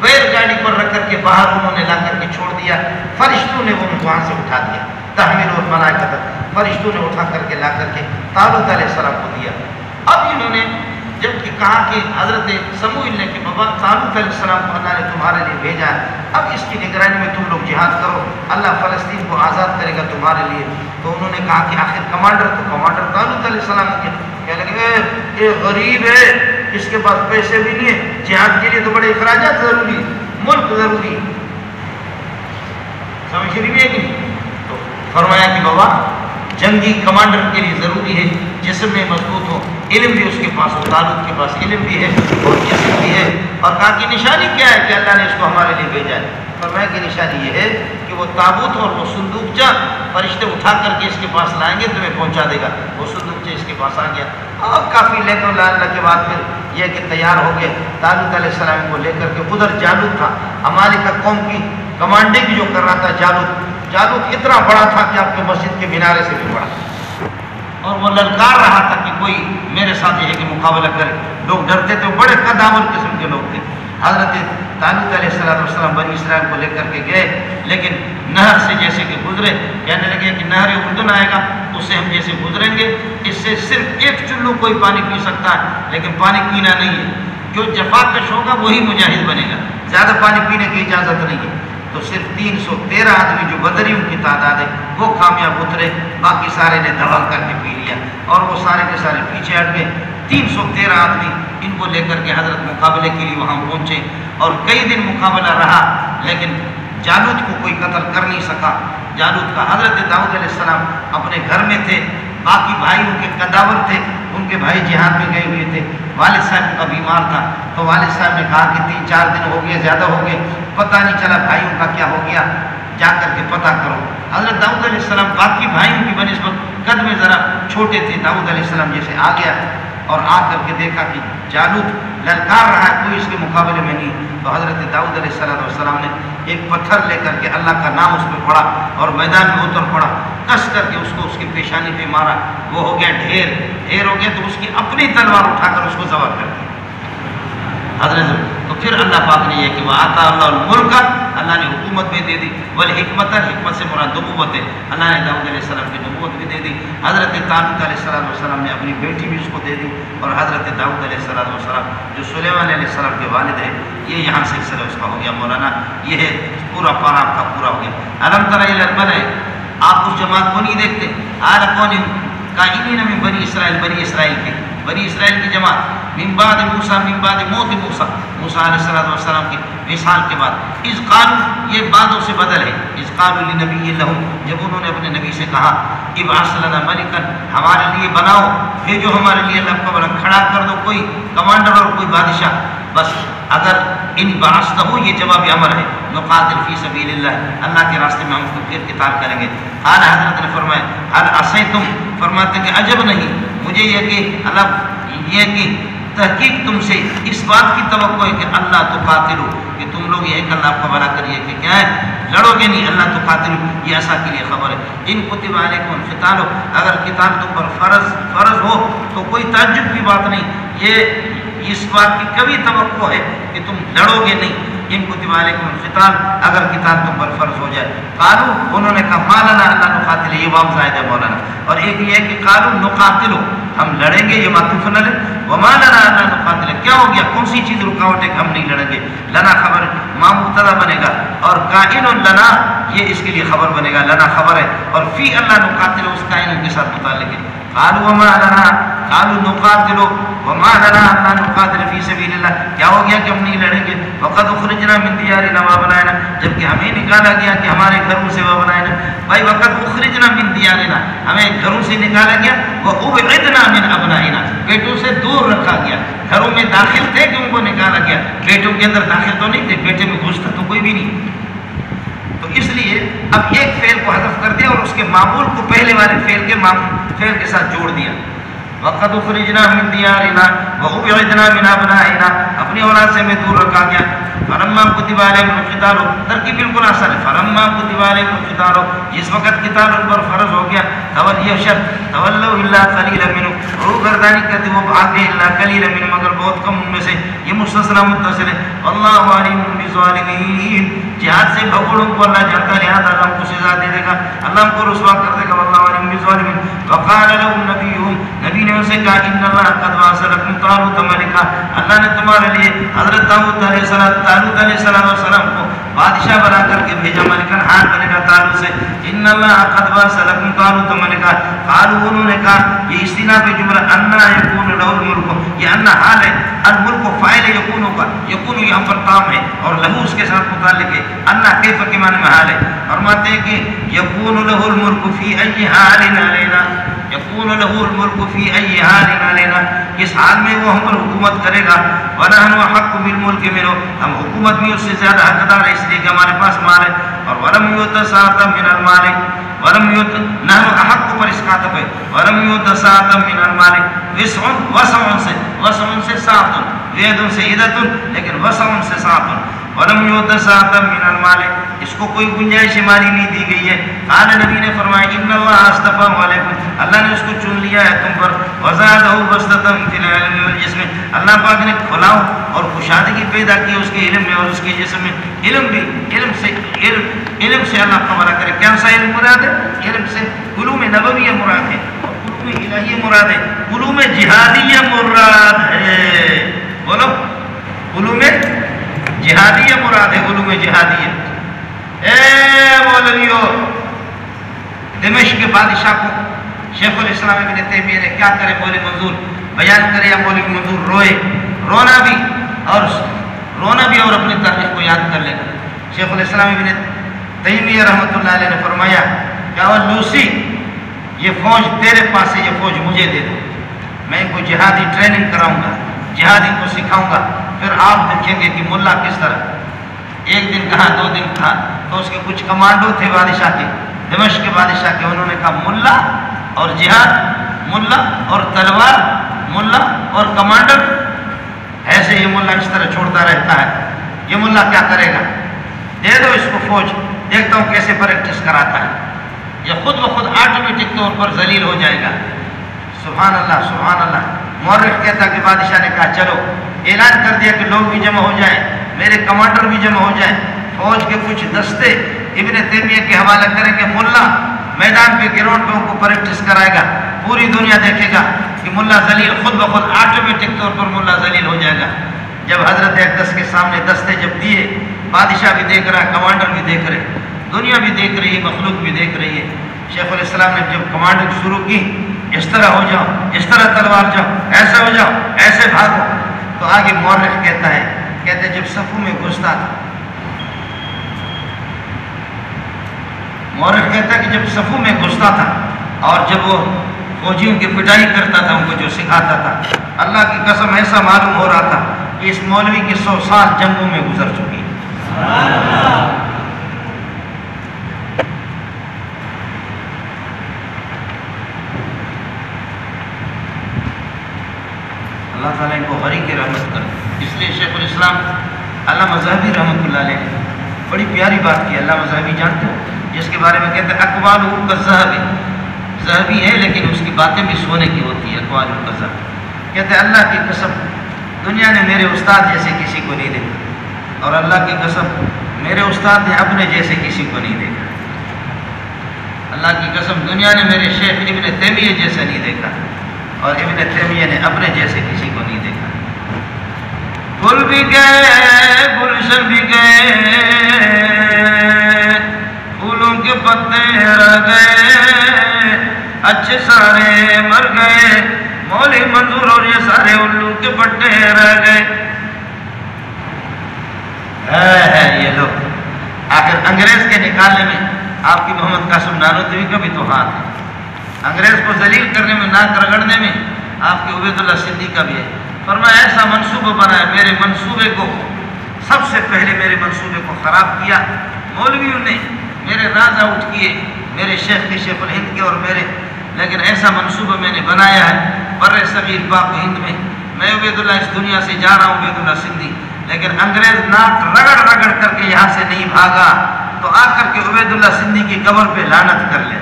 بیل گاڑی پر رکھ کر کے باہر انہوں نے لا کر کے چھوڑ دیا، فرشتوں نے وہ وہاں سے اٹھا دیا۔ تحمل الملائکۃ، فرشتوں نے اٹھا کر کے لا کر کے طالوت علیہ السلام کو دیا۔ اب انہوں نے جب کہ کہا کہ حضرت سموئیل نے کہ بابا طالوت علیہ السلام کو اللہ نے تمہارے لیے بھیجا ہے، اب اس کی نگرانی میں تم لوگ جہاد کرو، اللہ فلسطین کو آزاد کرے گا تمہارے لیے۔ تو انہوں نے کہا کہ آخر کمانڈر طالوت علیہ السلام کے کہنے لگے یہ غریب ہے، اس کے پاس پیسے بھی نہیں ہے، جہاد کے لیے تو بڑے اخراجات ضروری، ملک ضروری، سمجھ رہی ہے کہ نہیں؟ تو فرمایا کہ بابا جنگی کمانڈر کے لیے ضروری ہے جسم میں مضبوط ہو، علم بھی اس کے پاس ہو، طالوت کے پاس علم بھی ہے اور جسم بھی ہے۔ اور کہا کہ نشانی کیا ہے کہ اللہ نے اس کو ہمارے لیے بھیجا ہے؟ فرمایا کہ نشانی یہ ہے کہ وہ تابوت اور وہ صندوقچہ فرشتے اٹھا کر کے اس کے پاس لائیں گے، تمہیں پہنچا دے گا۔ وہ صندوقچہ اس کے پاس آ گیا اور کافی لے کر لانے کے بعد پھر یہ کہ تیار ہو گئے، طالوت علیہ السلام کو لے کر کے۔ ادھر جالوت تھا، عمالقہ قوم کی کمانڈنگ جو کر رہا تھا جالوت اتنا بڑا تھا کہ آپ کے مسجد کے مینارے سے بھی بڑا، اور وہ للکار رہا تھا کہ کوئی میرے ساتھ یہ ہے کہ مقابلہ کرے۔ لوگ ڈرتے تھے، بڑے قدامر قسم کے لوگ تھے۔ حضرت طالوت علیہ السلام بنی اسرائیل کو لے کر کے گئے، لیکن نہر سے جیسے کہ گزرے، کہنے لگے کہ نہر اردن آئے گا، اس سے ہم جیسے گزریں گے، اس سے صرف ایک چلو کوئی پانی پی سکتا ہے، لیکن پانی پینا نہیں ہے، جو جفا کش ہوگا وہی مجاہد بنے گا، زیادہ پانی پینے کی اجازت نہیں ہے۔ تو صرف 313 آدمی جو بدریوں کی تعداد ہے وہ کامیاب اترے، باقی سارے نے دبل کر کے پی لیا اور وہ سارے کے سارے پیچھے ہٹ گئے۔ 313 آدمی ان کو لے کر کے حضرت مقابلے کے لیے وہاں پہنچے، اور کئی دن مقابلہ رہا، لیکن جالوت کو کوئی قتل کر نہیں سکا۔ جالوت کا حضرت داؤد علیہ السلام اپنے گھر میں تھے، باقی بھائیوں کے قداور تھے، ان کے بھائی جہاد میں گئے ہوئے تھے۔ والد صاحب کا بیمار تھا، تو والد صاحب نے کہا کہ 3-4 دن ہو گئے، زیادہ ہو گئے، پتہ نہیں چلا بھائیوں کا کیا ہو گیا، جا کر کے پتہ کرو۔ حضرت داؤد علیہ السلام باقی بھائیوں کی بنسبت قد میں ذرا چھوٹے تھے، داؤد علیہ السلام جیسے آ گیا اور آ کر کے دیکھا کہ جالوت للکار رہا ہے، کوئی اس کے مقابلے میں نہیں، تو حضرت داؤد علیہ السلام نے ایک پتھر لے کر کے اللہ کا نام اس پہ پڑھا اور میدان میں اتر پڑا، کس کر کے اس کو اس کی پیشانی پہ مارا، وہ ہو گیا ڈھیر ہو گیا، تو اس کی اپنی تلوار اٹھا کر اس کو ذبح کر دیا حضرت۔ تو پھر اللہ پاک نے یہ کہ وَآتَى اللَّهُ الْمُلْكَ، اللہ نے حکومت بھی دے دی، وَالْحِكْمَةَ، حکمت سے مراد نبوت ہے، اللہ نے داؤد علیہ السلام کی نبوت بھی دے دی۔ حضرت طالوت علیہ السلام نے اپنی بیٹی بھی اس کو دے دی، اور حضرت داؤد علیہ السلام جو سلیمان علیہ السلام کے والد ہیں، یہ یہاں سلسلہ اس کا ہو گیا مولانا۔ یہ ہے پورا پارا آپ کا پورا ہو گیا۔ أَلَمْ تَرَ إِلَى الْمَلَإِ، آپ اس جماعت کو نہیں دیکھتے، آل قوم قائلین من بنی اسرائیل کے بنی اسرائیل کی جماعت، من بعد موسیٰ، من بعد موت موسیٰ علیہ السلام کی وصال کے بعد، اذ قالوا، یہ بعدوں سے بدل ہے، اذ قالوا لنبی لہم، جب انہوں نے اپنے نبی سے کہا ابعث لنا ملکا، ہمارے لیے بناؤ، بھیجو ہمارے لیے اللہ کا بنا، کھڑا کر دو کوئی کمانڈر اور کوئی بادشاہ، بس اگر ان بعثتہ، یہ جواب امر ہے، نقاتل فی سبیل اللہ، اللہ کے راستے میں ہم اس کو پھر قتال کریں گے۔ قال، حضرت نے فرمایا هل عصیتم، فرماتے کہ عجب نہیں مجھے یہ کہ اللہ یہ کہ تحقیق تم سے اس بات کی توقع ہے کہ اللہ تو قاتلو، کہ تم لوگ یہ کہ اللہ آپ کا بھلا کریے کہ کیا ہے لڑو گے نہیں، اللہ تو قاتلو، یہ ایسا کے لیے خبر ہے۔ ان کتب علیکم القتال، اگر قتال تم پر فرض ہو تو کوئی تعجب کی بات نہیں، یہ اس بات کی کبھی توقع ہے کہ تم لڑو گے نہیں۔ ان کتب علیکم القتال، اگر قتال تم پر فرض ہو جائے۔ قالوا، انہوں نے کہا ما لنا الا نقاتل، یہ واو زائد ہے مولانا، اور ایک یہ کہ قالوا نقاتل، ہم لڑیں گے، یہ معطوف نہ لے، وما لنا الا نقاتل، کیا ہو گیا، کون سی چیز رکاوٹ ہے کہ ہم نہیں لڑیں گے؟ لنا خبر ما مبتدا بنے گا، اور کائن لنا یہ اس کے لیے خبر بنے گا، لنا خبر ہے، اور فی اللہ نقاتل اس کائن کے ساتھ متعلق ہے۔ قالوا وما لنا، قالوا نقاتل وما لنا الا نقاتل فی سبیل اللہ، کیا ہو گیا کہ ہم نہیں لڑیں گے؟ وقد اخرجنا من دیارنا وابنائنا، جبکہ ہمیں نکالا گیا کہ ہمارے گھروں سے وابنائنا، بھائی وقد اخرجنا من دیارنا، ہمیں گھروں سے نکالا گیا، وابعدنا من ابنائنا، بیٹوں سے دور رکھا گیا، گھروں میں داخل تھے کہ ان کو نکالا گیا، بیٹوں کے اندر داخل تو نہیں تھے، بیٹے میں گھستا تو کوئی بھی نہیں۔ تو اس لیے اب ایک فعل کو حذف کر دیا اور اس کے معمول کو پہلے والے فعل کے ساتھ جوڑ دیا۔ وقد اخرجنا من دیارنا وابعدنا من ابنائنا، اپنی اولاد سے ہمیں دور رکھا گیا۔ فلما كتب عليهم القتال، ترکیب بالکل آسان ہے، فلما كتب عليهم القتال، جس وقت قتال ان پر فرض ہو گیا، یہ شرط تولوا الا قليلا منهم، روگردانی کرتے وہ بھاگے الا قليلا منهم، مگر بہت کم ان میں سے، یہ مستثنی متصل ہے، والله عليم بالظالمين، الظالمین، جہاد سے بھگوڑوں کو اللہ جانتا ہے، لہذا اللہ کو سزا دے دے گا، اللہ ہم کو رسوا کر دے گا، واللہ علیم بالظالمین۔ وقال لهم نبیہم، نبی نے ان سے کہا ان اللہ قد بعث لکم طالوت ملکا، اللہ نے تمہارے لیے حضرت طالوت علیہ السلام کو بادشاہ بنا کر کے بھیجا، ملکن حال بنے گا طالوت سے۔ ان اللہ قد بعث لکم طالوت ملکا، قالوا انہوں نے کہا، یہ استناف جملہ انا یکون لہ الملک، یہ انا حال ہے، الملک فاعل یکون کا، یکون یہاں پر کام ہے اور لہو اس کے ساتھ متعلق ہے، انا کیف کے معنی میں حال ہے، فرماتے ہیں کہ یکون لہ الملک فی ای حال علینا، یکون لہ الملک فی ای حال علینا، کس حال میں وہ ہم پر حکومت کرے گا، ونحن احق بالملک منہ، ہم حکومت میں اس سے زیادہ حقدار ہے اس لیے کہ ہمارے پاس مال ہے، اور ولم یؤت ساعۃ من المال، ولم یؤت نحن احق پر اس کا ہے، ولم یؤت ساعۃ من المال، وسع سے ساعۃ، وید سے عدت، لیکن وسع سے ساعۃ، ولم یؤت ساعۃ من المال، اس کو کوئی گنجائش مالی نہیں دی گئی ہے۔ قال نبی نے فرمایا ان اللہ اصطفیٰ علیکم، اللہ نے اس کو چن لیا ہے تم پر، وزادہ بسطۃ فی العلم والجسم، اللہ پاک نے کھلاؤ اور کشادگی پیدا کی اس کے علم میں اور اس کے جسم میں، علم بھی علم سے اللہ کا بڑا کرے، کیا سا علم مراد ہے؟ علم سے علوم نبویہ مراد ہے، علوم الہیہ مراد ہے، علوم جہادیہ مراد ہے، بولو علوم جہادیہ مراد ہے، علوم جہادیہ۔ اے مولویو، دمشق کے بادشاہ کو شیخ الاسلام ابن تیمیہ نے کیا کرے، مولوی منظور بیان کرے یا مولوی منظور رونا بھی اور اپنی تاریخ کو یاد کر لینا۔ شیخ الاسلام ابن تیمیہ رحمۃ اللہ علیہ نے فرمایا کہ لوسی، یہ فوج تیرے پاس ہے، یہ فوج مجھے دے دو، میں ان کو جہادی ٹریننگ کراؤں گا، جہادی کو سکھاؤں گا، پھر آپ دیکھیں گے کہ ملا کس طرح، ایک دن کہا 2 دن کہا، تو اس کے کچھ کمانڈو تھے بادشاہ کے، دمشق کے بادشاہ کے، انہوں نے کہا ملا اور جہاد، ملا اور تلوار، ملا اور کمانڈر، ایسے یہ ملا اس طرح چھوڑتا رہتا ہے، یہ ملا کیا کرے گا، دے دو اس کو فوج، دیکھتا ہوں کیسے پریکٹس کراتا ہے، یہ خود بخود آٹومیٹک طور پر ذلیل ہو جائے گا۔ سبحان اللہ سبحان اللہ۔ مورخ کہتا کہ بادشاہ نے کہا چلو، اعلان کر دیا کہ لوگ بھی جمع ہو جائیں، میرے کمانڈر بھی جمع ہو جائیں، فوج کے کچھ دستے ابن تیمیہ کے حوالے کریں کہ ملا میدان پہ گراؤنڈ پہ ان کو پریکٹس کرائے گا، پوری دنیا دیکھے گا کہ ملا ذلیل خود بخود آٹومیٹک طور پر ملا ذلیل ہو جائے گا۔ جب حضرت اقدس کے سامنے دستے جب دیے، بادشاہ بھی دیکھ رہا ہے، کمانڈر بھی دیکھ رہے، دنیا بھی دیکھ رہی ہے، مخلوق بھی دیکھ رہی ہے، شیخ الاسلام نے جب کمانڈنگ شروع کی، اس طرح ہو جاؤ، اس طرح تلوار جاؤ، ایسے ہو جاؤ، ایسے بھاگو، تو آگے مورخ کہتا ہے، کہتے جب صفوں میں گھستا تھا، مورخ کہتا ہے کہ جب صفوں میں گھستا تھا اور جب وہ فوجیوں کی پٹائی کرتا تھا، ان کو جو سکھاتا تھا، اللہ کی قسم ایسا معلوم ہو رہا تھا کہ اس مولوی کی 100 سال جنگوں میں گزر چکی۔ اللہ تعالیٰ ان کو غری کی رحمت کرے۔ اس لیے شیخ الاسلام علامہ ذہبی رحمۃ اللہ علیہ نے بڑی پیاری بات کی، علامہ ذہبی جانتے ہو، جس کے بارے میں کہتے ہیں اقوالہ کالذہب، ذہبی ہے لیکن اس کی باتیں بھی سونے کی ہوتی ہے، اقوالہ کالذہب، کہتے ہیں اللہ کی قسم دنیا نے میرے استاد جیسے کسی کو نہیں دیکھا، اور اللہ کی قسم میرے استاد نے اپنے جیسے کسی کو نہیں دیکھا، اللہ کی قسم دنیا نے میرے شیخ ابن تیمیہ جیسا نہیں دیکھا، اور ابن تیمیہ نے اپنے جیسے کسی کو نہیں دیکھا۔ پھول بھی گئے، گلشن بھی گئے، پھولوں کے پتے رہ گئے، اچھے سارے مر گئے، مولوی منظور اور یہ سارے الو کے پٹے رہ گئے۔ یہ لوگ آخر انگریز کے نکالنے میں آپ کی محمد قاسم نانوتوی کا بھی تو ہاتھ ہے، انگریز کو ذلیل کرنے میں، ناک رگڑنے میں آپ کے عبید اللہ سندھی کا بھی ہے۔ فرمایا ایسا منصوبہ بنایا، میرے منصوبے کو سب سے پہلے میرے منصوبے کو خراب کیا مولویوں نے، میرے راز آؤٹ کیے، میرے شیخ کے شیخ الہند کے اور میرے، لیکن ایسا منصوبہ میں نے بنایا ہے بر صغیر پاک و ہند میں عبید اللہ اس دنیا سے جا رہا ہوں، عبید اللہ سندھی، لیکن انگریز ناک رگڑ رگڑ کر کے یہاں سے نہیں بھاگا تو آ کر کے عبید اللہ سندھی کی قبر پہ لعنت کر لے۔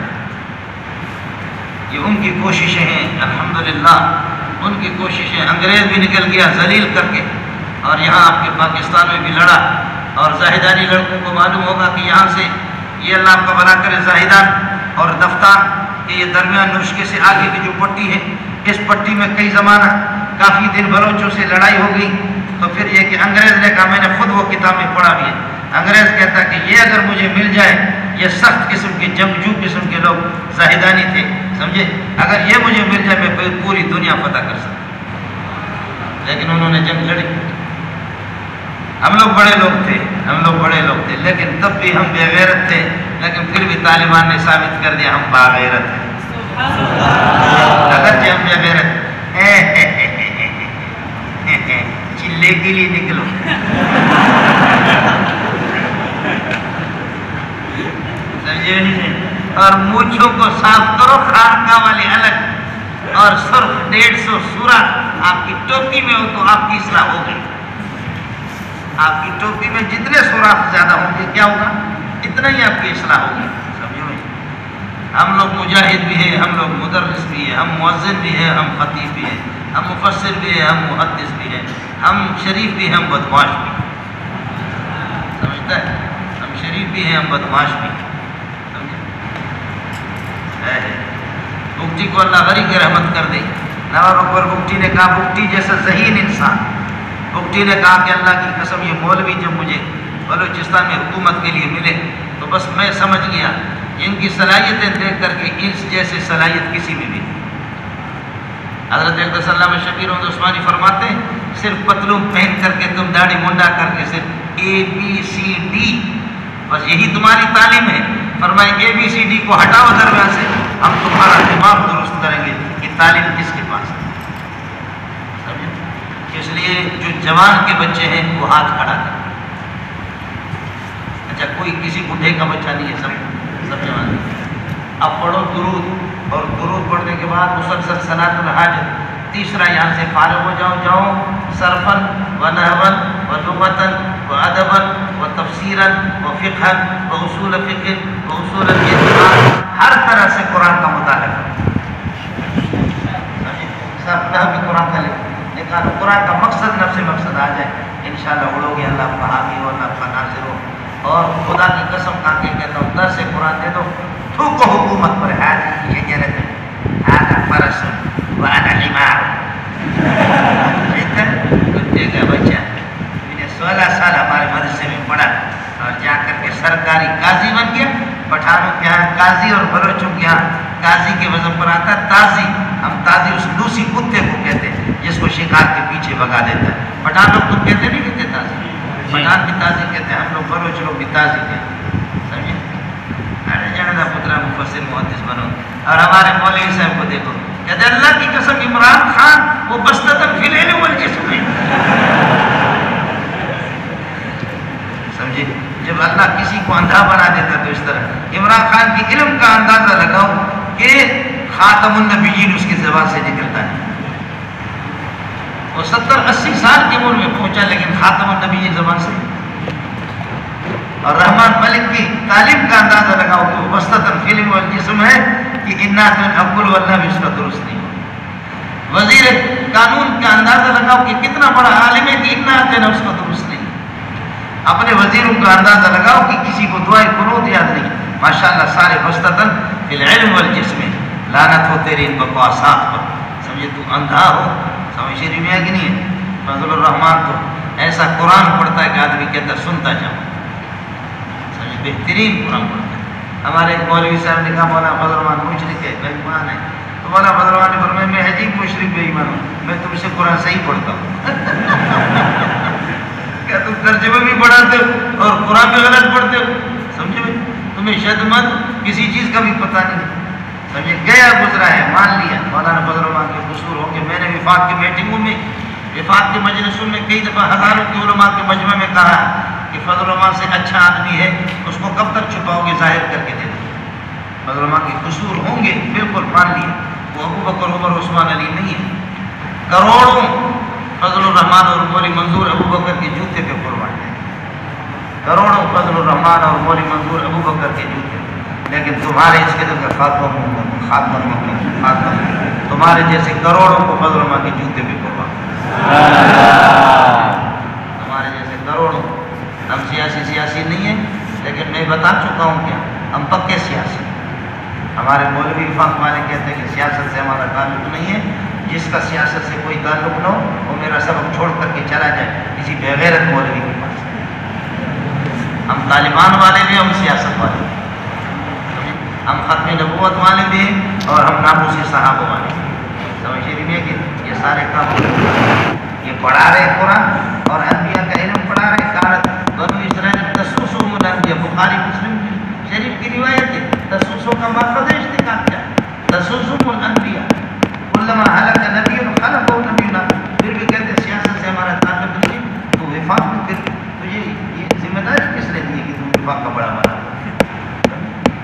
یہ ان کی کوششیں ہیں، الحمدللہ ان کی کوششیں، انگریز بھی نکل گیا ذلیل کر کے، اور یہاں آپ کے پاکستان میں بھی لڑا، اور زاہدانی لڑکوں کو معلوم ہوگا کہ یہاں سے یہ اللہ آپ کا بنا کرے زاہدان اور دفتار کہ یہ درمیان نشکے سے آگے کی جو پٹی ہے، اس پٹی میں کئی زمانہ کافی دن بلوچوں سے لڑائی ہو گئی. تو پھر یہ کہ انگریز نے کہا، میں نے خود وہ کتابیں پڑھا بھی ہے، انگریز کہتا کہ یہ اگر مجھے مل جائے، یہ سخت قسم کے جنگجو قسم کے لوگ زاہدانی تھے، سمجھے، اگر یہ مجھے مل جائے میں پوری دنیا فتح کر سکتا. لیکن انہوں نے جنگ لڑی. ہم لوگ بڑے لوگ تھے لیکن تب بھی ہم بے غیرت تھے، لیکن پھر بھی طالبان نے ثابت کر دیا ہم باغیرت ہیں. اگرچہ ہم بے غیرت چلے کے لیے نکلو. سمجھے؟ اور مونچھوں کو صاف کرو، خانقاہ والے الگ، اور صرف 150 سوراخ آپ کی ٹوپی میں ہو تو آپ کی اصلاح ہو گئی. آپ کی ٹوپی میں جتنے سوراخ زیادہ ہوں گے کیا ہوگا؟ اتنا ہی آپ کی اصلاح ہوگی. سمجھو بھائی، ہم لوگ مجاہد بھی ہیں، ہم لوگ مدرس بھی ہیں، ہم مؤذن بھی ہیں، ہم خطیب بھی ہیں، ہم مفسر بھی ہیں، ہم محدث بھی ہیں، ہم شریف بھی ہیں، ہم بدمعاش بھی ہیں. سمجھتا ہے؟ ہم شریف بھی ہیں، ہم بدمعاش بھی ہیں. بگٹی کو اللہ غری کی رحمت کر دے. نواب اکبر بگٹی نے کہا، بگٹی جیسا ذہین انسان، بگٹی نے کہا کہ اللہ کی قسم یہ مولوی جب مجھے بلوچستان میں حکومت کے لیے ملے تو بس میں سمجھ گیا ان کی صلاحیتیں دیکھ کر کے اس جیسے صلاحیت کسی میں بھی نہیں. حضرت اقدس علامہ شبیر احمد عثمانی فرماتے ہیں صرف پتلون پہن کر کے تم داڑھی منڈا کر کے صرف ABCD بس یہی تمہاری تعلیم ہے. فرمائے ABCD کو ہٹاؤ درمیان سے، ہم تمہارا دماغ درست کریں گے کہ تعلیم کس کے پاس ہے. سمجھے؟ اس لیے جو جوان کے بچے ہیں وہ ہاتھ کھڑا کریں. اچھا کوئی کسی بڈھے کا بچہ نہیں ہے، سب جوان. اب پڑھو درود، اور درود پڑھنے کے بعد مسلسل صلاۃ الحاجت. تیسرا یہاں سے فارغ ہو جاؤ صرفاً و نحواً و لغتاً و ادباً و تفسیراً و فقہاً و اصول فقہ و اصول اعتقاد، ہر طرح سے قرآن کا مطالعہ کرو. سب بھی قرآن کا لیکن قرآن کا مقصد نفس مقصد آ جائے انشاءاللہ اڑو گے. اللہ کا حامی ہو، اللہ کا ناصر ہو. اور خدا کی قسم کھا کے کہتا ہوں درس قرآن دے دو، تھوکو حکومت پر. کتے کا بچہ میں نے 16 سال ہمارے مدرسے میں پڑھا اور جا کر کے سرکاری قاضی بن گیا. پٹھانوں کے یہاں قاضی اور بلوچوں کے یہاں قاضی کے وزن پر آتا ہے تازی. ہم تازی اس لوسی کتے کو کہتے ہیں جس کو شکار کے پیچھے بھگا دیتا ہے. پٹھان لوگ تو کہتے نہیں کہتے تازی، پٹھان بھی تازی کہتے ہیں، ہم لوگ بلوچ لوگ بھی تازی کہتے ہیں. سمجھے؟ ارے جانا پترا مفسر محدث بنو. اور ہمارے مولوی صاحب کو دیکھو، کہتے اللہ کی قسم عمران خان وہ بستتاً فی العلم والجسم ہے. سمجھے؟ جب اللہ کسی کو اندھا بنا دیتا تو اس طرح عمران خان کی علم کا اندازہ لگاؤ کہ خاتم النبیین اس کی زبان سے نکلتا ہے. وہ 70-80 سال کی عمر میں پہنچا لیکن خاتم النبیین زبان سے. اور رحمان ملک کی تعلیم کا اندازہ لگاؤ کہ وہ بستتاً فی العلم والجسم ہے کہ انات من ابل واللہ بھی اس کا درست نہیں. وزیر قانون کا اندازہ لگاؤ کہ کتنا بڑا عالم ہے کہ انات اس کا درست نہیں. اپنے وزیروں کا اندازہ لگاؤ کہ کسی کو دعائیں قنوت یاد نہیں. ماشاءاللہ سارے بستتاً فی العلم والجسم. لعنت ہو تیری ان بکواسات پر. سمجھے تو اندھا ہو، سمجھ شریف میں ہے کہ نہیں ہے؟ فضل الرحمان تو ایسا قرآن پڑھتا ہے کہ آدمی کہتا ہے سنتا جاؤ. سمجھے؟ بہترین قرآن پڑھتا ہے. ہمارے ایک مولوی صاحب نے کہا مولانا فضل الرحمان مشرک ہے، بے ایمان ہے. تو مولانا فضل الرحمان نے فرمایا میں عجیب مشرک بے ایمان ہوں، میں تم سے قرآن صحیح پڑھتا ہوں. کیا تم ترجمہ بھی پڑھاتے ہو اور قرآن بھی غلط پڑھتے ہو؟ سمجھے بھائی؟ تمہیں شد مت کسی چیز کا بھی پتہ نہیں. سمجھے؟ گیا گزرا ہے، مان لیا مولانا فضل الرحمان کے قصور ہوں گے. میں نے وفاق کی میٹنگوں میں، وفاق کے مجلسوں میں کئی دفعہ ہزاروں کے علماء کے مجمع میں کہا کہ فضل الرحمان سے اچھا آدمی ہے، اس کو کب تک چھپاؤ گے؟ ظاہر کر کے دے دو. فضل الرحمان کے قصور ہوں گے، بالکل مان لیا. وہ ابو بکر عمر عثمان علی نہیں ہے. کروڑوں فضل الرحمان اور مولی منظور ابو بکر کے جوتے پہ قربان ہیں. کروڑوں فضل الرحمان اور مولی منظور ابو بکر کے جوتے. لیکن تمہارے اس کے اندر خاتم تمہارے جیسے کروڑوں کو فضل الرحمان کے جوتے پہ قربان. تمہارے جیسے کروڑوں. ہم سیاسی سیاسی نہیں ہے، لیکن میں بتا چکا ہوں کیا ہم پکے سیاسی. ہمارے مولوی وفاق والے کہتے ہیں کہ سیاست سے ہمارا تعلق نہیں ہے. جس کا سیاست سے کوئی تعلق نہ ہو وہ میرا سبق چھوڑ کر کے چلا جائے کسی بغیرت مولوی کے پاس. ہم طالبان والے بھی، ہم سیاست والے بھی، ہم ختم نبوت والے بھی ہیں اور ہم ناموسی صحابہ والے بھی. سمجھ رہی ہے کہ یہ سارے کام یہ پڑھا رہے قرآن اور انبیاء کا علم پڑھا رہے. کارت بنو اسرائیل تسوسهم الانبیاء، بخاری مسلم شریف کی روایت ہے. تسوسوں کا مقصد اشتقاق کیا ہے؟ تسوسهم الانبیاء کلما ہلک نبی خلفہ نبینا. پھر بھی کہتے سیاست سے ہمارا تعلق نہیں ہے. تو وفاق میں پھر تجھے یہ ذمہ داری کس نے دی ہے کہ تم وفاق کا بڑا بنا؟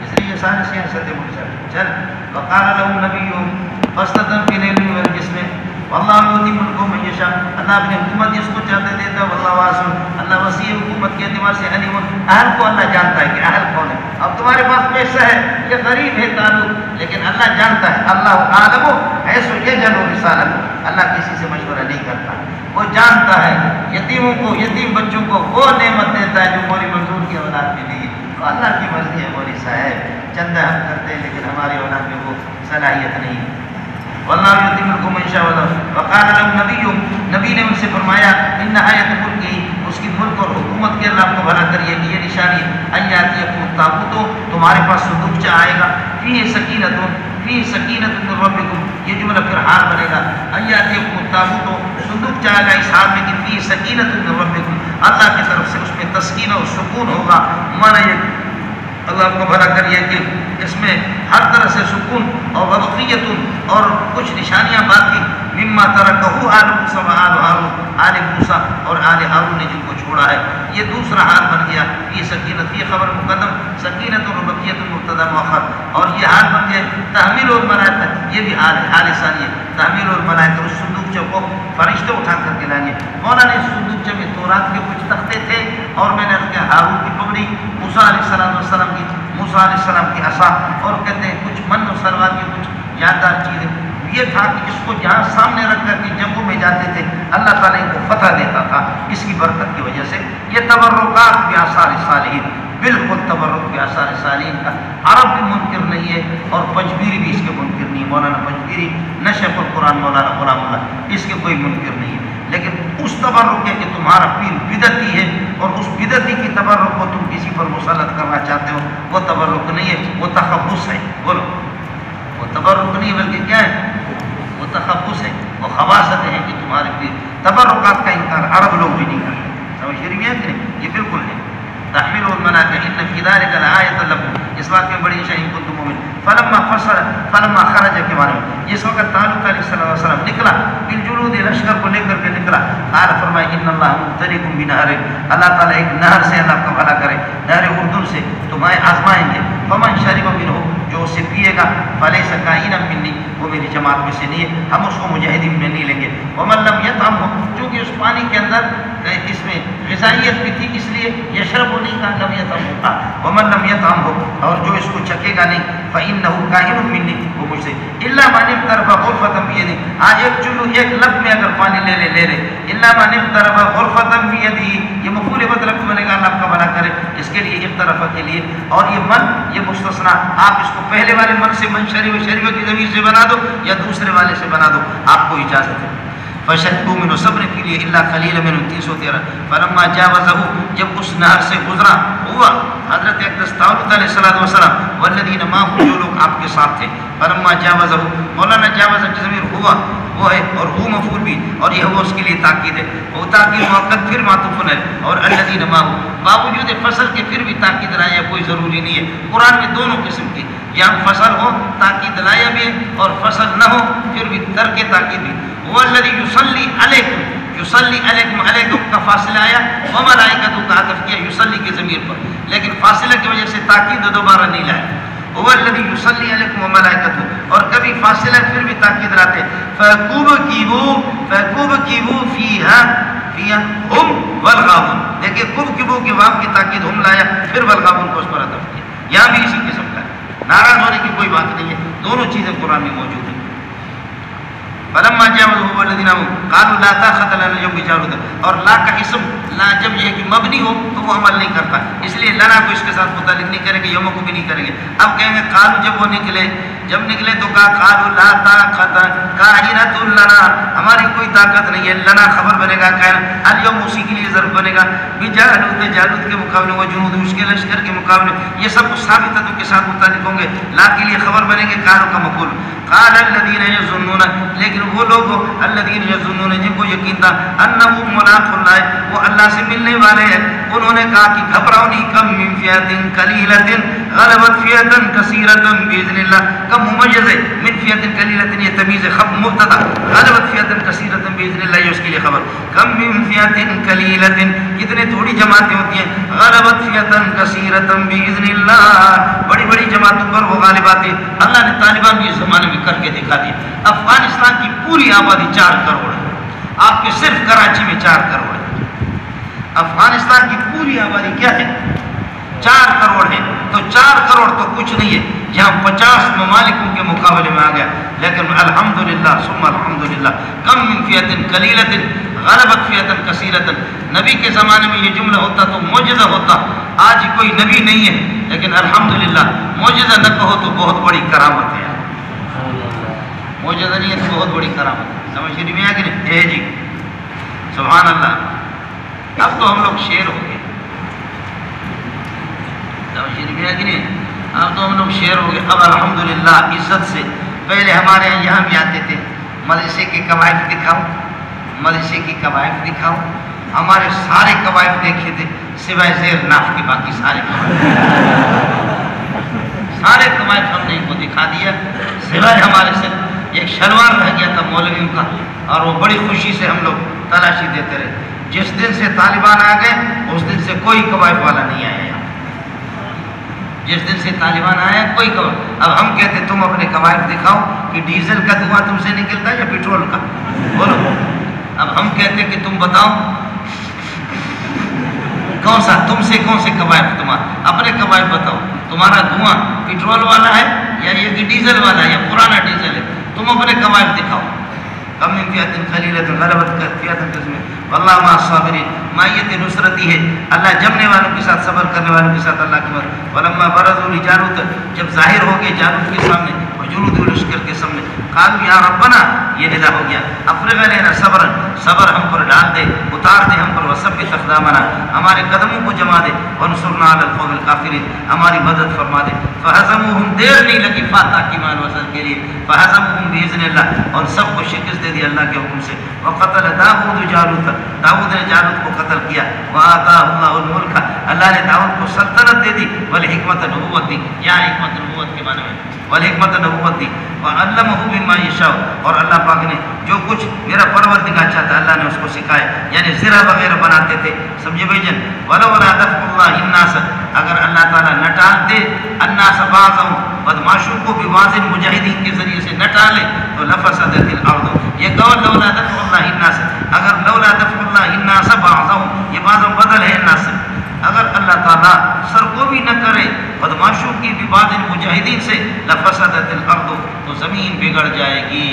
اس لیے یہ سارے سیاستیں مرسل. چل وقال له نبی فاستتم فی العلم والجسم واللہ یؤتی ملکہ من یشاء. اللہ اپنی حکومت جس کو چاہتے دیتا ہے. واللہ واسع، اللہ وسیع حکومت کے اعتبار سے علیم. اہل کو اللہ جانتا ہے کہ اہل کون ہے. اب تمہارے پاس پیسہ ہے یا غریب ہے تعلق، لیکن اللہ جانتا ہے. اللہ عالم حیث یجعل رسالۃ، اللہ کسی سے مشورہ نہیں کرتا. وہ جانتا ہے یتیموں کو، یتیم بچوں کو وہ نعمت دیتا ہے جو مولی منظور کی اولاد میں نہیں ہے. تو اللہ کی مرضی ہے مولی صاحب، چندہ ہم کرتے ہیں لیکن ہماری اولاد میں وہ صلاحیت نہیں ہے. واللہ یؤتی ملکہ من یشاء. وقال له نبی نے ان سے فرمایا ان آیت ملکی، اس کی ملک اور حکومت کے اللہ آپ کو بھلا کریے کہ یہ نشانی ان یاتیکم التابوت، تمہارے پاس صندوقچہ آئے گا. فیہ سکینۃ من ربکم، یہ جملہ پھر حال بنے گا. ان یاتیکم التابوت، صندوقچہ آئے گا اس حال میں کہ فیہ سکینۃ من ربکم، اللہ کی طرف سے اس میں تسکینہ اور سکون ہوگا. مانا یہ اللہ آپ کو بھلا کریے کہ اس میں ہر طرح سے سکون اور وبقیت اور کچھ نشانیاں باقی مما ترکہ آل موسیٰ و آل ہارون، آل موسیٰ اور آل ہارون نے جن کو چھوڑا ہے. یہ دوسرا حال بن گیا. یہ سکینت، یہ خبر مقدم، سکینت و وبقیت مبتدا مؤخر. اور یہ حال بن گیا تحمیل اور ملائکہ، یہ بھی حال ہے، حال ثانی ہے. تحمیل اور ملائکہ، اس صندوقچہ کو فرشتے اٹھا کر کے لائیں گے. مولانا اس صندوقچہ میں تورات کے کچھ تختے تھے اور میں نے کہا ہارون کی پگڑی، موسیٰ علیہ السلام کی، موسیٰ علیہ السلام کی عصا، اور کہتے ہیں کچھ من و سلوار کی کچھ یادگار چیزیں. یہ تھا کہ اس کو جہاں سامنے رکھ کر کے جنگوں میں جاتے تھے اللہ تعالیٰ ان کو فتح دیتا تھا اس کی برکت کی وجہ سے. یہ تبرکات بآثار صالحین، بالکل تبرک بآثار صالحین کا عرب بھی منکر نہیں ہے اور پنجبیری بھی اس کے منکر نہیں ہے. مولانا پنجبیری نشف القرآن مولانا غلام اللہ، اس کے کوئی منکر نہیں ہے. لیکن اس تبرک ہے کہ تمہارا پیر بدعتی ہے اور اس بدعتی کی تبرک کو تم کسی پر مسلط کرنا چاہتے ہو، وہ تبرک نہیں ہے، وہ تخبص ہے. بولو، وہ تبرک نہیں بلکہ کیا ہے؟ وہ تخبص ہے، وہ خباثت ہے کہ تمہارے پیر. تبرکات کا انکار عرب لوگ بھی نہیں کرتے. سمجھ رہی ہے کہ نہیں؟ یہ بالکل نہیں. تحمیل الملائکہ ان فی ذلک لآیۃ لکم، اس بات میں بڑی نشانی ان کنتم مؤمنین. فلما خرج کے بارے میں جس وقت تعلق علیہ صلی اللہ علیہ وسلم نکلا بالجلود، لشکر کو لے کر کے نکلا. قال فرمایا ان اللہ مبتلیکم بنہر، اللہ تعالیٰ ایک نہر سے اللہ کا بھلا کرے، نہر اردن سے تمہیں آزمائیں گے. فمن شرب منہ، جو اسے پیے گا، فلیس کائنا منی، وہ میری جماعت میں سے نہیں ہے، ہم اس کو مجاہدین میں نہیں لیں گے. ومن لم یطعمہ، چونکہ اس پانی کے اندر اس میں غذائیت بھی تھی اس لیے یشرب نہیں کہا، لم یطعمہ تھا. ومن لم یطعمہ، اور جو اس کو چکھے گا نہیں، فإنہ کائن منی، وہ مجھ سے. الا من اقترف غرفة بیدی، آج ایک چلو ایک لب میں اگر پانی لے لے. الا من اقترف غرفة بیدی، یہ مفعول مطلق بنے گا، اللہ کا بھلا کرے اس کے لیے اقترف کے لیے. اور یہ من، یہ مستثنا، آپ اس کو پہلے والے من سے من شریف کی ضمیر سے بنا دو یا دوسرے والے سے بنا دو، آپ کو اجازت ہے. فشربوا منه، سب نے پی لیے الا قلیلا منهم 313. فلما جاوزه، جب اس نہر سے گزرا ہوا حضرت اقدس طالوت علیہ السلام والذین معه، جو لوگ آپ کے ساتھ تھے. فلما جاوزه، مولانا جاوز کی ضمیر ہوا وہ ہے اور ہو مفعول بھی، اور یہ ہوا اس کے لیے تاکید ہے. وہ تاکید موقت پھر معطوف ہے، اور الذین معه باوجود فصل کے پھر بھی تاکید لایا کوئی ضروری نہیں ہے. قرآن میں دونوں قسم کی، یا فصل ہو تاکید لایا بھی اور فصل نہ ہو پھر بھی ترک تاکید بھی. وہ الذی یصلی علیکم، یصلی علیکم، علیکم کا فاصلہ آیا، وملائکتہ کا عطف کیا یصلی کی ضمیر پر، لیکن فاصلہ کی وجہ سے تاکید دوبارہ نہیں لایا. وہ الذی یصلی علیکم وملائکتہ، اور کبھی فاصلہ پھر بھی تاکید لاتے. فَكُبْكِبُوا فِيهَا هُمْ وَالْغَاوُونَ، دیکھیں کبکبو کی واو کی تاکید ہم لایا، پھر والغاوون کو اس پر عطف کیا. یہاں بھی اسی قسم کا ناراض ہونے کی کوئی بات نہیں ہے، دونوں چیزیں قرآن میں موجود ہیں. فلما جاءهم الذين قالوا لا طاقة لنا اليوم بجالوت. اور لا کا اسم لا جب یہ کہ مبنی ہو تو وہ عمل نہیں کرتا، اس لیے لنا کو اس کے ساتھ متعلق نہیں کریں گے، یوم کو بھی نہیں کریں گے. اب کہیں گے قالوا جب وہ نکلے، جب نکلے تو کہا قالوا لا طاقت کائنۃ لنا، ہماری کوئی طاقت نہیں ہے. لنا خبر بنے گا، کائنۃ اليوم اسی کے لیے ضرب بنے گا بجالوت، جالوت کے مقابلے و جنود اس کے لشکر کے مقابلے. یہ سب ثابتتوں کے ساتھ متعلق ہوں گے. لا کے لیے خبر بنے گے، قالوا کا مقول. قال الذين يظنون، لیکن وہ لوگ الذين يظنون جن کو یقین تھا انهم ملاق اللہ، وہ اللہ سے ملنے والے ہیں، انہوں نے کہا کہ گھبراؤ نہیں. کم من فئۃ قلیلۃ غلبت فئۃ کثیرۃ باذن اللہ. کم ممیز ہے، من فئۃ قلیلۃ یہ تمیز خبر مبتدا، غلبت فئۃ کثیرۃ باذن اللہ یہ اس کے لیے خبر. کم من فئۃ قلیلۃ کتنے تھوڑی جماعتیں ہوتی ہیں، غلبت فئۃ کثیرۃ باذن اللہ بڑی بڑی جماعتوں پر وہ غالب آتے. اللہ نے طالبان بھی اس زمانے میں کر کے دکھا دیا. افغانستان کی پوری آبادی 4 کروڑ ہے، آپ کے صرف کراچی میں 4 کروڑ ہے. افغانستان کی پوری آبادی کیا ہے؟ 4 کروڑ ہے. تو 4 کروڑ تو کچھ نہیں ہے، جہاں 50 ممالکوں کے مقابلے میں آ گیا. لیکن الحمدللہ ثم الحمدللہ کم من فئۃ قلیلۃ غلبت فئۃ کثیرۃ. نبی کے زمانے میں یہ جملہ ہوتا تو معجزہ ہوتا. آج کوئی نبی نہیں ہے، لیکن الحمدللہ معجزہ نہ کہو تو بہت بڑی کرامت ہے. معجزہ نہیں ہے تو بہت بڑی کرامت ہے. سمجھ نہیں آیا کہ نہیں؟ جی سبحان اللہ. اب تو ہم لوگ شیر ہو گئے. سمجھ نہیں آیا کہ نہیں؟ اب تو ہم لوگ شیر ہو گئے. اب الحمدللہ عزت سے. پہلے ہمارے یہاں بھی آتے تھے، مدرسے کے قواعد دکھاؤ، مدرسے کی قواعد دکھاؤ. ہمارے سارے قواعد دیکھے تھے سوائے زیر ناف کے، باقی سارے سارے قواعد ہم نے ان کو دکھا دیا. سوائے ہمارے سے ایک شلوار رہ گیا تھا مولویوں کا، اور وہ بڑی خوشی سے ہم لوگ تلاشی دیتے رہے. جس دن سے طالبان آ گئے اس دن سے کوئی قواعد والا نہیں آیا یہاں. جس دن سے طالبان آیا کوئی قواعد. اب ہم کہتے تم اپنے قواعد دکھاؤ کہ ڈیزل کا دھواں تم سے نکلتا ہے یا پیٹرول کا، بولو. اب ہم کہتے کہ تم بتاؤ کون سا، تم سے کون سے قواعد، تمہارا اپنے قواعد بتاؤ. تمہارا دھواں پیٹرول والا ہے یا یہ کہ ڈیزل والا ہے یا پرانا ڈیزل ہے، تم اپنے قواعد دکھاؤ. کم من فئۃ قلیلۃ غلبت فئۃ کثیرۃ واللہ مع الصابرین. مائیت نصرتی ہے اللہ جمنے والوں کے ساتھ، صبر کرنے والوں کے ساتھ اللہ کی مدد. ولما برزوا لجالوت جب ظاہر ہو گئے جالوت کے سامنے، وجنود لشکر کے سامنے، قالوا یا ربنا یہ ندا ہو گیا، افرغ علینا صبرا صبر ہم پر ڈال دے، اتار دے ہم پر، وثبت اقدامنا ہمارے قدموں کو جما دے، وانصرنا علی القوم الکافرین ہماری مدد فرما دے. فہزموہم دیر نہیں لگی فاتح کی مان وصل کے لیے، فہزموہم باذن اللہ اور سب کو شکست دے دی اللہ کے حکم سے. وقتل داؤد جالوت داؤد نے جالوت کو قتل کیا. وآتاہ اللہ الملک اللہ نے داؤد کو سلطنت دے دی، والحکمت نبوت دی. یہاں حکمت نبوت کے معنی میں والحکمت نبوت دی. وعلمہ مما یشاء اور اللہ پاک نے جو کچھ میرا پروردگار چاہتا اللہ نے اس کو سکھایا، یعنی زرہ وغیرہ بناتے تھے. سمجھے بھائی جن؟ ولولا دفع اللہ الناس اگر اللہ تعالیٰ نہ ٹالتے الناس بعضهم بدماشوں کو ببعض مجاہدین کے ذریعے سے نہ ٹالے تو لفسدت الارض. یہ قول لولا دفع اللہ الناس، اگر لولا دفع اللہ الناس بعضهم یہ بعضهم بدل ہے الناس سے. اگر اللہ تعالیٰ سرکوبی نہ کرے بدماشوں کی ببعض مجاہدین سے لفسدت الارض تو زمین بگڑ جائے گی،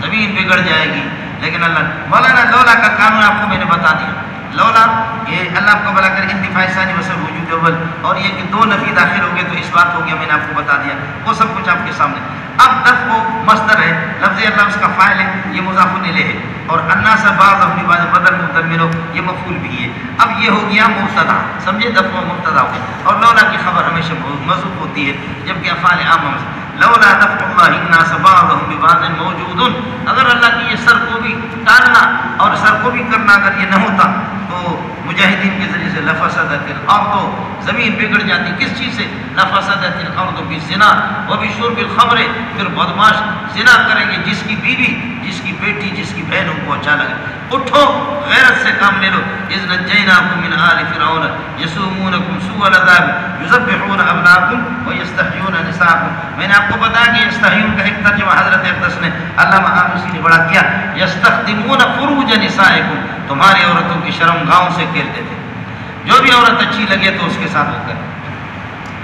زمین بگڑ جائے گی. لیکن اللہ مولانا لولا کا قانون آپ کو میں نے بتا دیا. لولا یہ اللہ کو بلا کر انتفاع ثانی وصل وجود اول، اور یہ کہ 2 نفی داخل ہو گئے تو اس بات ہو گیا، میں نے آپ کو بتا دیا وہ سب کچھ آپ کے سامنے. اب دفع مصدر ہے، لفظ اللہ اس کا فاعل ہے، یہ مضاف الیہ ہے، اور الناس بعضهم ببعض بدل مبدل منه یہ مفعول بھی ہے. اب یہ ہو گیا مبتدا، سمجھے؟ دفع مبتدا ہو گیا، اور لولا کی خبر ہمیشہ محذوف ہوتی ہے جبکہ افعال عام ہم. لولا دفع اللہ الناس بعضهم ببعض موجود، اگر اللہ کی یہ سرکوبی ٹالنا اور سرکوبی کرنا اگر یہ نہ ہوتا تو مجاہدین کے ذریعے سے لفسدت الارض زمین بگڑ جاتی. کس چیز سے؟ لفسدت الارض بالزنا وبشرب الخمر. پھر بدماش زنا کریں گے، جس کی بیوی، جس کی بیٹی، جس کی بہنوں کو اچھا لگے. اٹھو غیرت سے کام لے لو. اذ نجیناکم من آل فرعون یسومونکم سوء العذاب یذبحون ابناءکم ویستحیون نساءکم. میں نے آپ کو بتایا کہ یستحیون کا ایک ترجمہ حضرت اقدس نے علامہ آلوسی نے بڑا کیا. یستخدمون فروج نسائکم تمہاری عورتوں کی شرم گاؤں سے کھیلتے تھے، جو بھی عورت اچھی لگے تو اس کے ساتھ ہوتا ہے.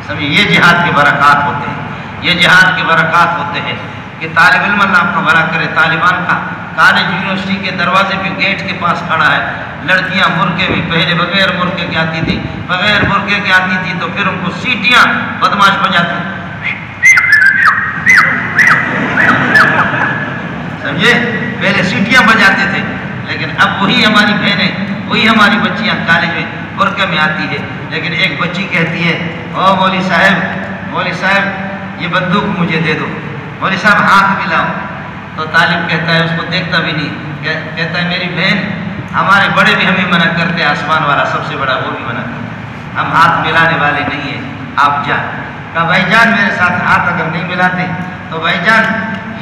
سمجھے؟ یہ جہاد کے برکات ہوتے ہیں، یہ جہاد کے برکات ہوتے ہیں. کہ طالب علم اللہ آپ کا بھلا کرے طالبان کا کالج یونیورسٹی کے دروازے پہ گیٹ کے پاس کھڑا ہے، لڑکیاں برقعے میں، پہلے بغیر برقعے کے آتی تھی، بغیر برقعے کے آتی تھی تو پھر ان کو سیٹیاں بدماش بجاتی، سمجھے، پہلے سیٹیاں بجاتے تھے، لیکن اب وہی ہماری بہنیں، وہی ہماری بچیاں کالج میں برقعے میں آتی ہے۔ لیکن ایک بچی کہتی ہے، او مولوی صاحب یہ بندوق مجھے دے دو، مولوی صاحب ہاتھ ملاؤ، تو طالب کہتا ہے، اس کو دیکھتا بھی نہیں، کہتا ہے میری بہن ہمارے بڑے بھی ہمیں منع کرتے، آسمان والا سب سے بڑا وہ بھی منع کرتے، ہم ہاتھ ملانے والے نہیں ہیں، آپ جا۔ کہا بھائی جان میرے ساتھ ہاتھ اگر نہیں ملاتے تو بھائی جان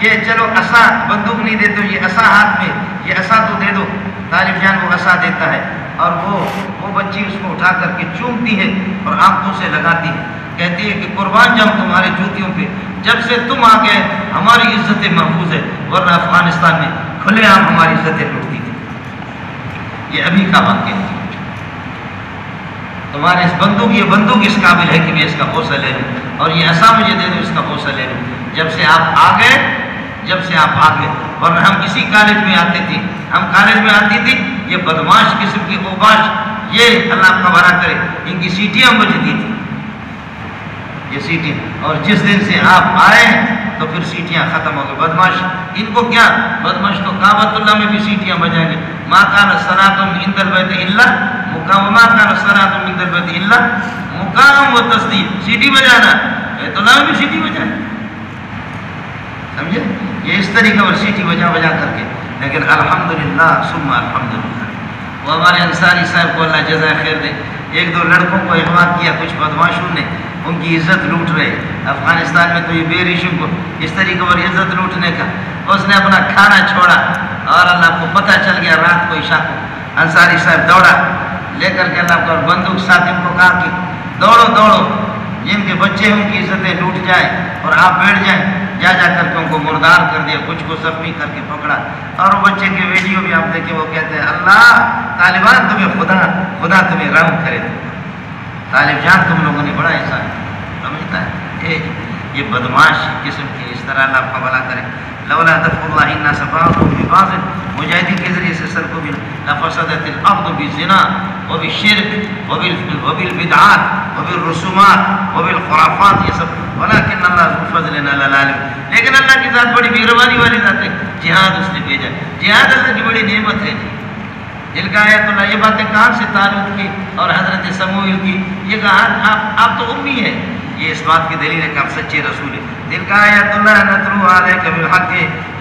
یہ چلو عصا، بندوق نہیں دیتے یہ عصا ہاتھ میں، یہ عصا تو دے دو۔ طالب جان وہ عصا دیتا ہے اور وہ بچی اس کو اٹھا کر کے چومتی ہے اور آنکھوں سے لگاتی ہے، کہتی ہے کہ قربان جاؤں تمہارے جوتیوں پہ، جب سے تم آ گئے ہماری عزتیں محفوظ ہے، ورنہ افغانستان میں کھلے عام ہماری عزتیں لوٹتی تھی۔ یہ ابھی کا واقعہ ہے، تمہارے اس بندوق، یہ بندوق اس قابل ہے کہ میں اس کا بوسہ لے لوں، اور یہ عصا مجھے دے دو اس کا بوسہ لے لوں، جب سے آپ آ گئے، ورنہ ہم اسی کالج میں آتے تھے، ہم کالج میں آتی تھی، یہ بدماش قسم کی اوباش، یہ اللہ آپ کا بھلا کرے ان کی سیٹیاں بجتی تھی، یہ سیٹیاں، اور جس دن سے آپ آئے ہیں تو پھر سیٹیاں ختم ہو گئی۔ بدماش ان کو کیا، بدماش تو کعبۃ اللہ میں بھی سیٹیاں بجائیں گے، ما کان الصلاۃ عند البیت الا مقام، ما کان الصلاۃ عند البیت الا مقام و تصدیق، سیٹی بجانا، بیت اللہ میں بھی سیٹی بجائیں، سمجھے، یہ اس طریقے پر سیٹی بجا کر کے، لیکن الحمدللہ ثم الحمدللہ، وہ ہمارے انصاری صاحب کو اللہ جزائے خیر دے، ایک دو لڑکوں کو اغوا کیا کچھ بدماشوں نے، ان کی عزت لوٹ رہے، افغانستان میں تو یہ بے ریشوں کو اس طریقے پر عزت لوٹنے کا، اس نے اپنا کھانا چھوڑا اور اللہ کو پتہ چل گیا، رات کو عشاء کو انصاری صاحب دوڑا لے کر کے اللہ کو بندوق ساتھ ان کو کہا کہ دوڑو، جن کے بچے ان کی عزتیں لوٹ جائیں اور آپ بیٹھ جائیں، جا کر کے ان کو مردار کر دیا، کچھ کو زخمی کر کے پکڑا، اور وہ بچے کے ویڈیو بھی آپ دیکھیں، وہ کہتے ہیں اللہ طالبان تمہیں خدا تمہیں رحم کرے، طالب جان تم لوگوں نے بڑا احسان سمجھتا ہے، یہ بدماش قسم کی، اس طرح اللہ کا بھلا کرے۔ لولا دفع اللہ الناس بعضهم ببعض، مجاہدین کے ذریعے سے سر کو بھی لفسدت الارض بالزنا وبالشرك وبالبدعات وبالرسومات وبالخرافات، یہ سب، ولكن اللہ ذو فضل علی العالمین، لیکن اللہ کی ذات بڑی مہربانی والی ذات ہے، جہاد اس نے بھیجا، جہاد اللہ کی بڑی نعمت ہے جی۔ دل کا آیت اللہ، یہ باتیں کہاں سے تعلق کی اور حضرت سموئیل کی، یہ کہا آپ تو امی ہیں، یہ اس بات کی دلیل ہے کہ آپ سچے رسول ہیں۔ دل کا آیت اللہ نتلو علیک بالحق،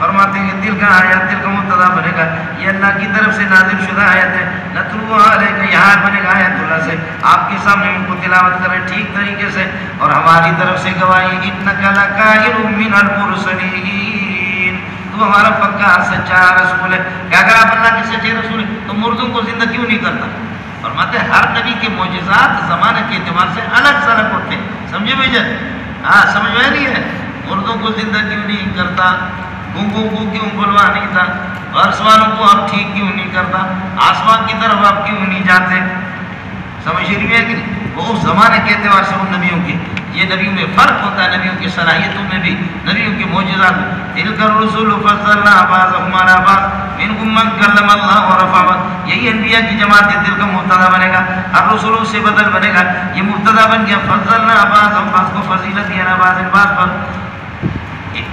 فرماتے ہیں کہ دل کا آیت، دل کا مبتدا بنے گا، یہ اللہ کی طرف سے نازل شدہ آیت ہے، نتلو علیک، یہ حال بنے گا آیت اللہ سے، آپ کے سامنے ان کو تلاوت کریں ٹھیک طریقے سے، اور ہماری طرف سے گواہی، انک لکائن من المرسلین، تو ہمارا پکا سچا رسول ہے، کہ اگر آپ اللہ کے سچے رسول ہیں تو مردوں کو زندہ کیوں نہیں کرتا؟ فرماتے ہیں ہر نبی کے معجزات زمانے کے اعتبار سے الگ سلگ ہوتے ہیں، سمجھے بھائی جان؟ ہاں سمجھ میں نہیں ہے، مردوں کو زندہ کیوں نہیں کرتا، گنگوں کو کیوں بلوا نہیں تھا، عرش والوں کو آپ ٹھیک کیوں نہیں کرتا، آسمان کی طرف آپ کیوں نہیں جاتے، سمجھ رہی ہے کہ نہیں؟ وہ اس زمانے کے اعتبار سے ان نبیوں کے، یہ نبیوں میں فرق ہوتا ہے، نبیوں کی صلاحیتوں میں بھی، نبیوں کے معجزات میں۔ تلک الرسل فضلنا بعضهم على بعض منهم من کلم اللہ ورفع، یہی انبیاء کی جماعت ہے، دل کا مبتدا بنے گا، الرسل سے بدل بنے گا، یہ مبتدا بن گیا، فضلنا بعضهم، بعض کو فضیلت دیا نا بعض پر،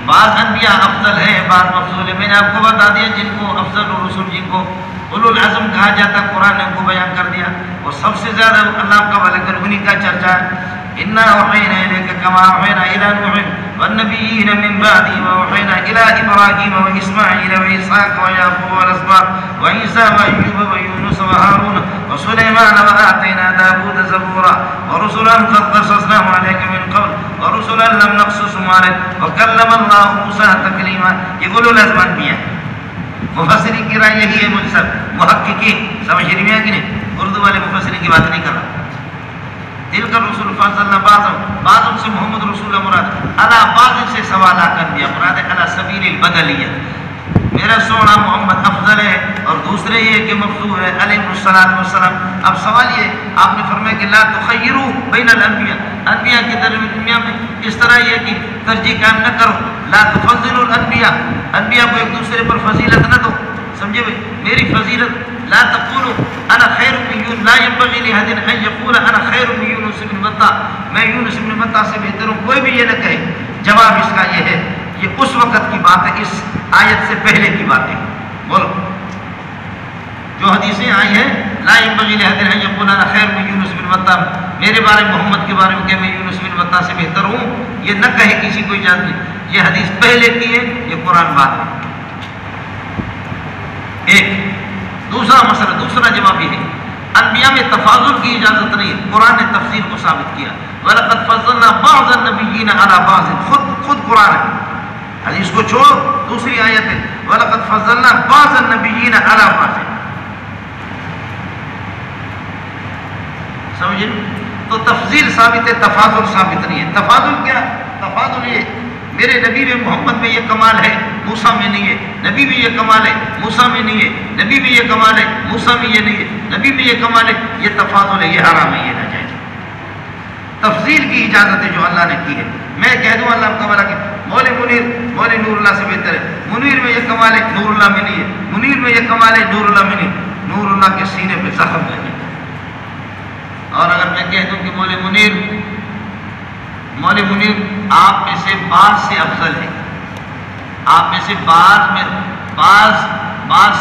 بعض انبیاء افضل ہیں، بعض مفضول ہیں۔ میں نے آپ کو بتا دیا جن کو افضل الرسل، جن کو اولو العزم کہا جاتا، قرآن نے ان کو بیان کر دیا، اور سب سے زیادہ اللہ کا بھلا کر انہیں کا چرچا ہے۔ انا اوحینا الیک کما اوحینا الی نوح والنبیین من بعدہ واوحینا الی ابراہیم واسماعیل واسحاق ویعقوب والاسباط وعیسیٰ وایوب ویونس وہارون وسلیمان وآتینا داود زبورا ورسلا قد قصصناهم علیک من قبل ورسلا لم نقصصهم علیک وکلم اللہ موسیٰ تکلیما۔ یہ اولو العزم انبیاء ہیں، مفسرین کی رائے یہی ہے، مجھ سب محققین سمجھ رہی ہیں کہ نہیں، اردو والے مفسرین کی بات نہیں کر رہا۔ دل کا رسول فضلنا بعض سے محمد رسول مراد، علی بعض سے سوالات انبیاء مراد ہے، علی سبیل البدلیہ، میرا سونا محمد افضل ہے اور دوسرے یہ کہ مفضول ہے علیہ السلام۔ اب سوال یہ آپ نے فرمایا کہ لا تخیروا بین الانبیاء، انبیاء کے درمیان میں اس طرح یہ کہ ترجیح قائم نہ کرو. لا تفضلوا الانبیاء، انبیاء کو ایک دوسرے پر فضیلت نہ دو. سمجھے بھائی؟ میری فضیلت لا تقولوا انا خیر من یونس، لا ينبغي لاحد ان يقول انا خیر من یونس بن متى، میں یونس بن متى سے بہتر ہوں، کوئی بھی یہ نہ کہے. جواب اس کا یہ ہے، یہ اس وقت کی بات ہے، اس آیت سے پہلے کی باتیں. بولو جو حدیثیں آئی ہیں لا ينبغي لاحد ان يقول انا خیر من یونس بن متى، میرے بارے محمد کے بارے میں کہ میں یونس بن متى سے بہتر ہوں، یہ نہ کہے کسی کو اجازت نہیں. یہ حدیث پہلے کی ہے، یہ قرآن بعد میں. ایک دوسرا مسئلہ، دوسرا جواب یہ ہے انبیاء میں تفاضل کی اجازت نہیں. قرآن نے تفضیل کو ثابت کیا. وَلَقَدْ فَضَّلْنَا بَعْضَ النَّبِيِّينَ عَلَى بَعْضٍ، خود قرآن ہے، حدیث کو چھوڑ. دوسری آیت ہے وَلَقَدْ فَضَّلْنَا بَعْضَ النَّبِيِّينَ عَلَى بَعْضٍ. سمجھے؟ تو تفضیل ثابت ہے، تفاضل ثابت نہیں ہے. تفاضل کیا؟ تفاضل یہ میرے نبی میں محمد میں یہ کمال ہے، موسیٰ میں نہیں ہے. نبی میں یہ کمال ہے، موسیٰ میں نہیں ہے. نبی میں یہ کمال ہے، موسیٰ میں یہ نہیں ہے. نبی میں یہ کمال ہے، یہ تفاضل ہے، یہ حرام ہے، یہ ناجائز. تفضیل کی اجازت ہے جو اللہ نے کی ہے. میں کہہ دوں اللہ تعالیٰ کہ مولوی نور اللہ سے بہتر ہے، منیر میں یہ کمال ہے، نور اللہ میں نہیں ہے. منیر میں یہ کمال ہے، نور اللہ میں نہیں. نور اللہ کے سینے پہ زخم لگے. اور اگر میں کہہ دوں کہ مولوی منیر آپ میں سے بعض سے افضل ہے، آپ میں سے بعض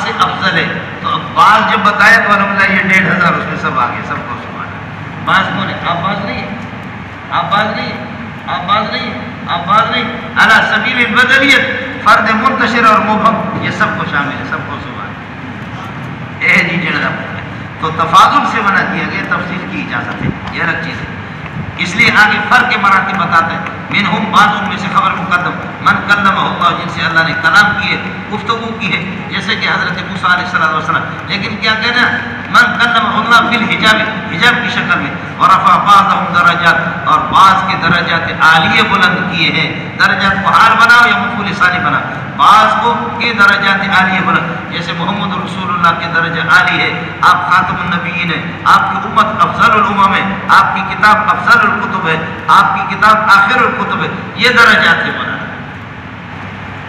سے افضل ہے، تو بعض جب بتایا تو الحمدللہ یہ 1500 اس میں سب آگے، سب کو سبحان اللہ. بعض کون ہے؟ آپ بعض نہیں ہیں، آپ بعض نہیں، آپ بعض نہیں، آپ بعض نہیں. علی سبیل البدلیت، فرد منتشر اور مبہم، یہ سب کو شامل ہے، سب کو سبحان اللہ. اے جی جڑا تو تفاضل سے منع کیا گیا، تفصیل کی اجازت ہے، یہ الگ چیز ہے. اس لیے آگے فرق کے مراتب بتاتا ہے. منہم، بعض ان میں سے خبر مقدم، من کلمہ اللہ، جن سے اللہ نے کلام کی ہے، گفتگو کی ہے، جیسے کہ حضرت موسیٰ علیہ السلام. لیکن کیا کہنا؟ من کلمہ اللہ بالحجاب، حجاب کی شکل میں. ورفع بعضهم درجات، اور بعض کے درجات عالیہ بلند کیے ہیں. درجات کو حال بناؤ یا مفعول ثانی بنا، بعض کو کے درجات عالیہ بلند. جیسے محمد رسول اللہ کے درجہ عالی ہے، آپ خاتم النبیین ہیں، آپ کی امت افضل الامم ہے، آپ کی کتاب افضل الکتب ہے، آپ کی کتاب آخر الکتب ہے. یہ درجات ہے بنا.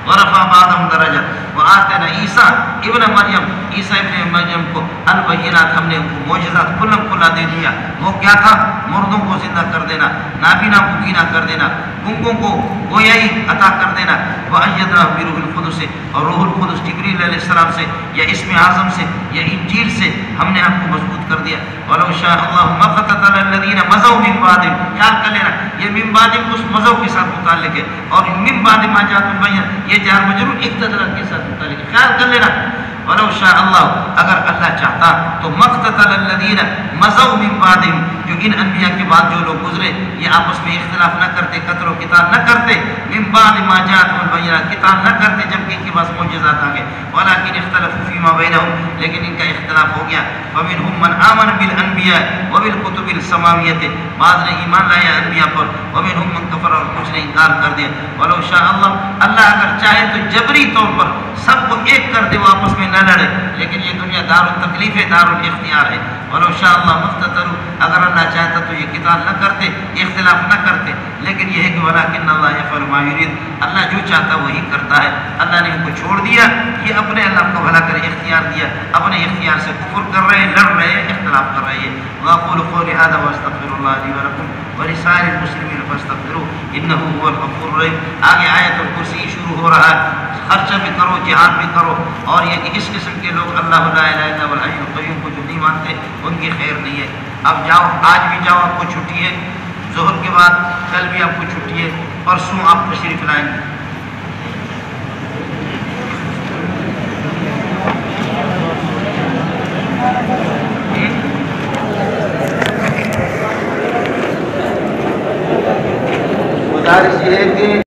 ورفع بعضهم درجات وآتینا عیسیٰ ابن مریم، عیسیٰ ابن مریم کو البینات، ہم نے ان کو معجزات کھلا دے دیا. وہ کیا تھا؟ مردوں کو زندہ کر دینا، نابینا کو بینا کر دینا، گنگوں کو گویائی عطا کر دینا. وأیدناہ بروح القدس، اور روح القدس جبریل علیہ السلام سے یا اسم اعظم سے یا انجیل سے ہم نے آپ کو مضبوط کر دیا. ولو شاء اللہ ما اقتتل الذین مضوا من بعدهم، خیال کر لینا یہ من بعدهم اس مضوا کے ساتھ متعلق ہے، اور من بعد ما جاءتهم البینات یہ جار مجرور اقتتل کے ساتھ متعلق ہے. خیال کر لینا ولو شاء اللہ، اگر اللہ چاہتا تو مقتتل الذین مضوا من بعدهم، جو ان انبیاء کے بعد جو لوگ گزرے یہ آپس میں اختلاف نہ کرتے، قتل و قتال نہ کرتے. من بعد ما جاءتهم البینات، قتال نہ کرتے جبکہ ان کے پاس معجزات آ گئے. ولکن اختلفوا فیما بینہم، لیکن ان کا اختلاف ہو گیا. ومنهم من آمن بالانبیاء وبالکتب السماویۃ، بعض نے ایمان لایا انبیاء پر. ومنهم من کفر، اور کچھ نے انکار کر دیا. ولو شاء اللہ، اللہ اگر چاہے تو جبری طور پر سب کو ایک کر دے، وہ آپس میں نہ لڑے. لیکن یہ دنیا دار التکلیف ہے، دار الاختیار ہے. ولو شاء اللہ مقتتلوا، اگر اللہ چاہتا تو یہ قتال نہ کرتے، اختلاف نہ کرتے. لیکن یہ ہے کہ ولکن اللہ یفعل ما یرید، اللہ جو چاہتا وہی کرتا ہے. اللہ نے ان کو چھوڑ دیا، یہ اپنے اللہ کو بھلا کرے اختیار دیا، اپنے اختیار سے کفر کر رہے ہیں، لڑ رہے ہیں، اختلاف کر رہے ہیں. واقول قولی ھذا واستغفر اللہ لی ولکم ولسائر المسلمین فاستغفروہ انہ هو الغفور الرحیم. آگے آیت الکرسی شروع ہو رہا ہے. خرچہ بھی کرو، جہاد بھی کرو. اور یہ کہ اس قسم کے لوگ اللہ لا الہ الا هو الحی القیوم کو جو نہیں مانتے ان کی خیر نہیں ہے. اب جاؤ، آج بھی جاؤ، آپ کو چھٹی ہے، ظہر کے بعد کل بھی آپ کو چھٹی ہے، پرسوں آپ تشریف لائیں گے. گزارش یہ ہے کہ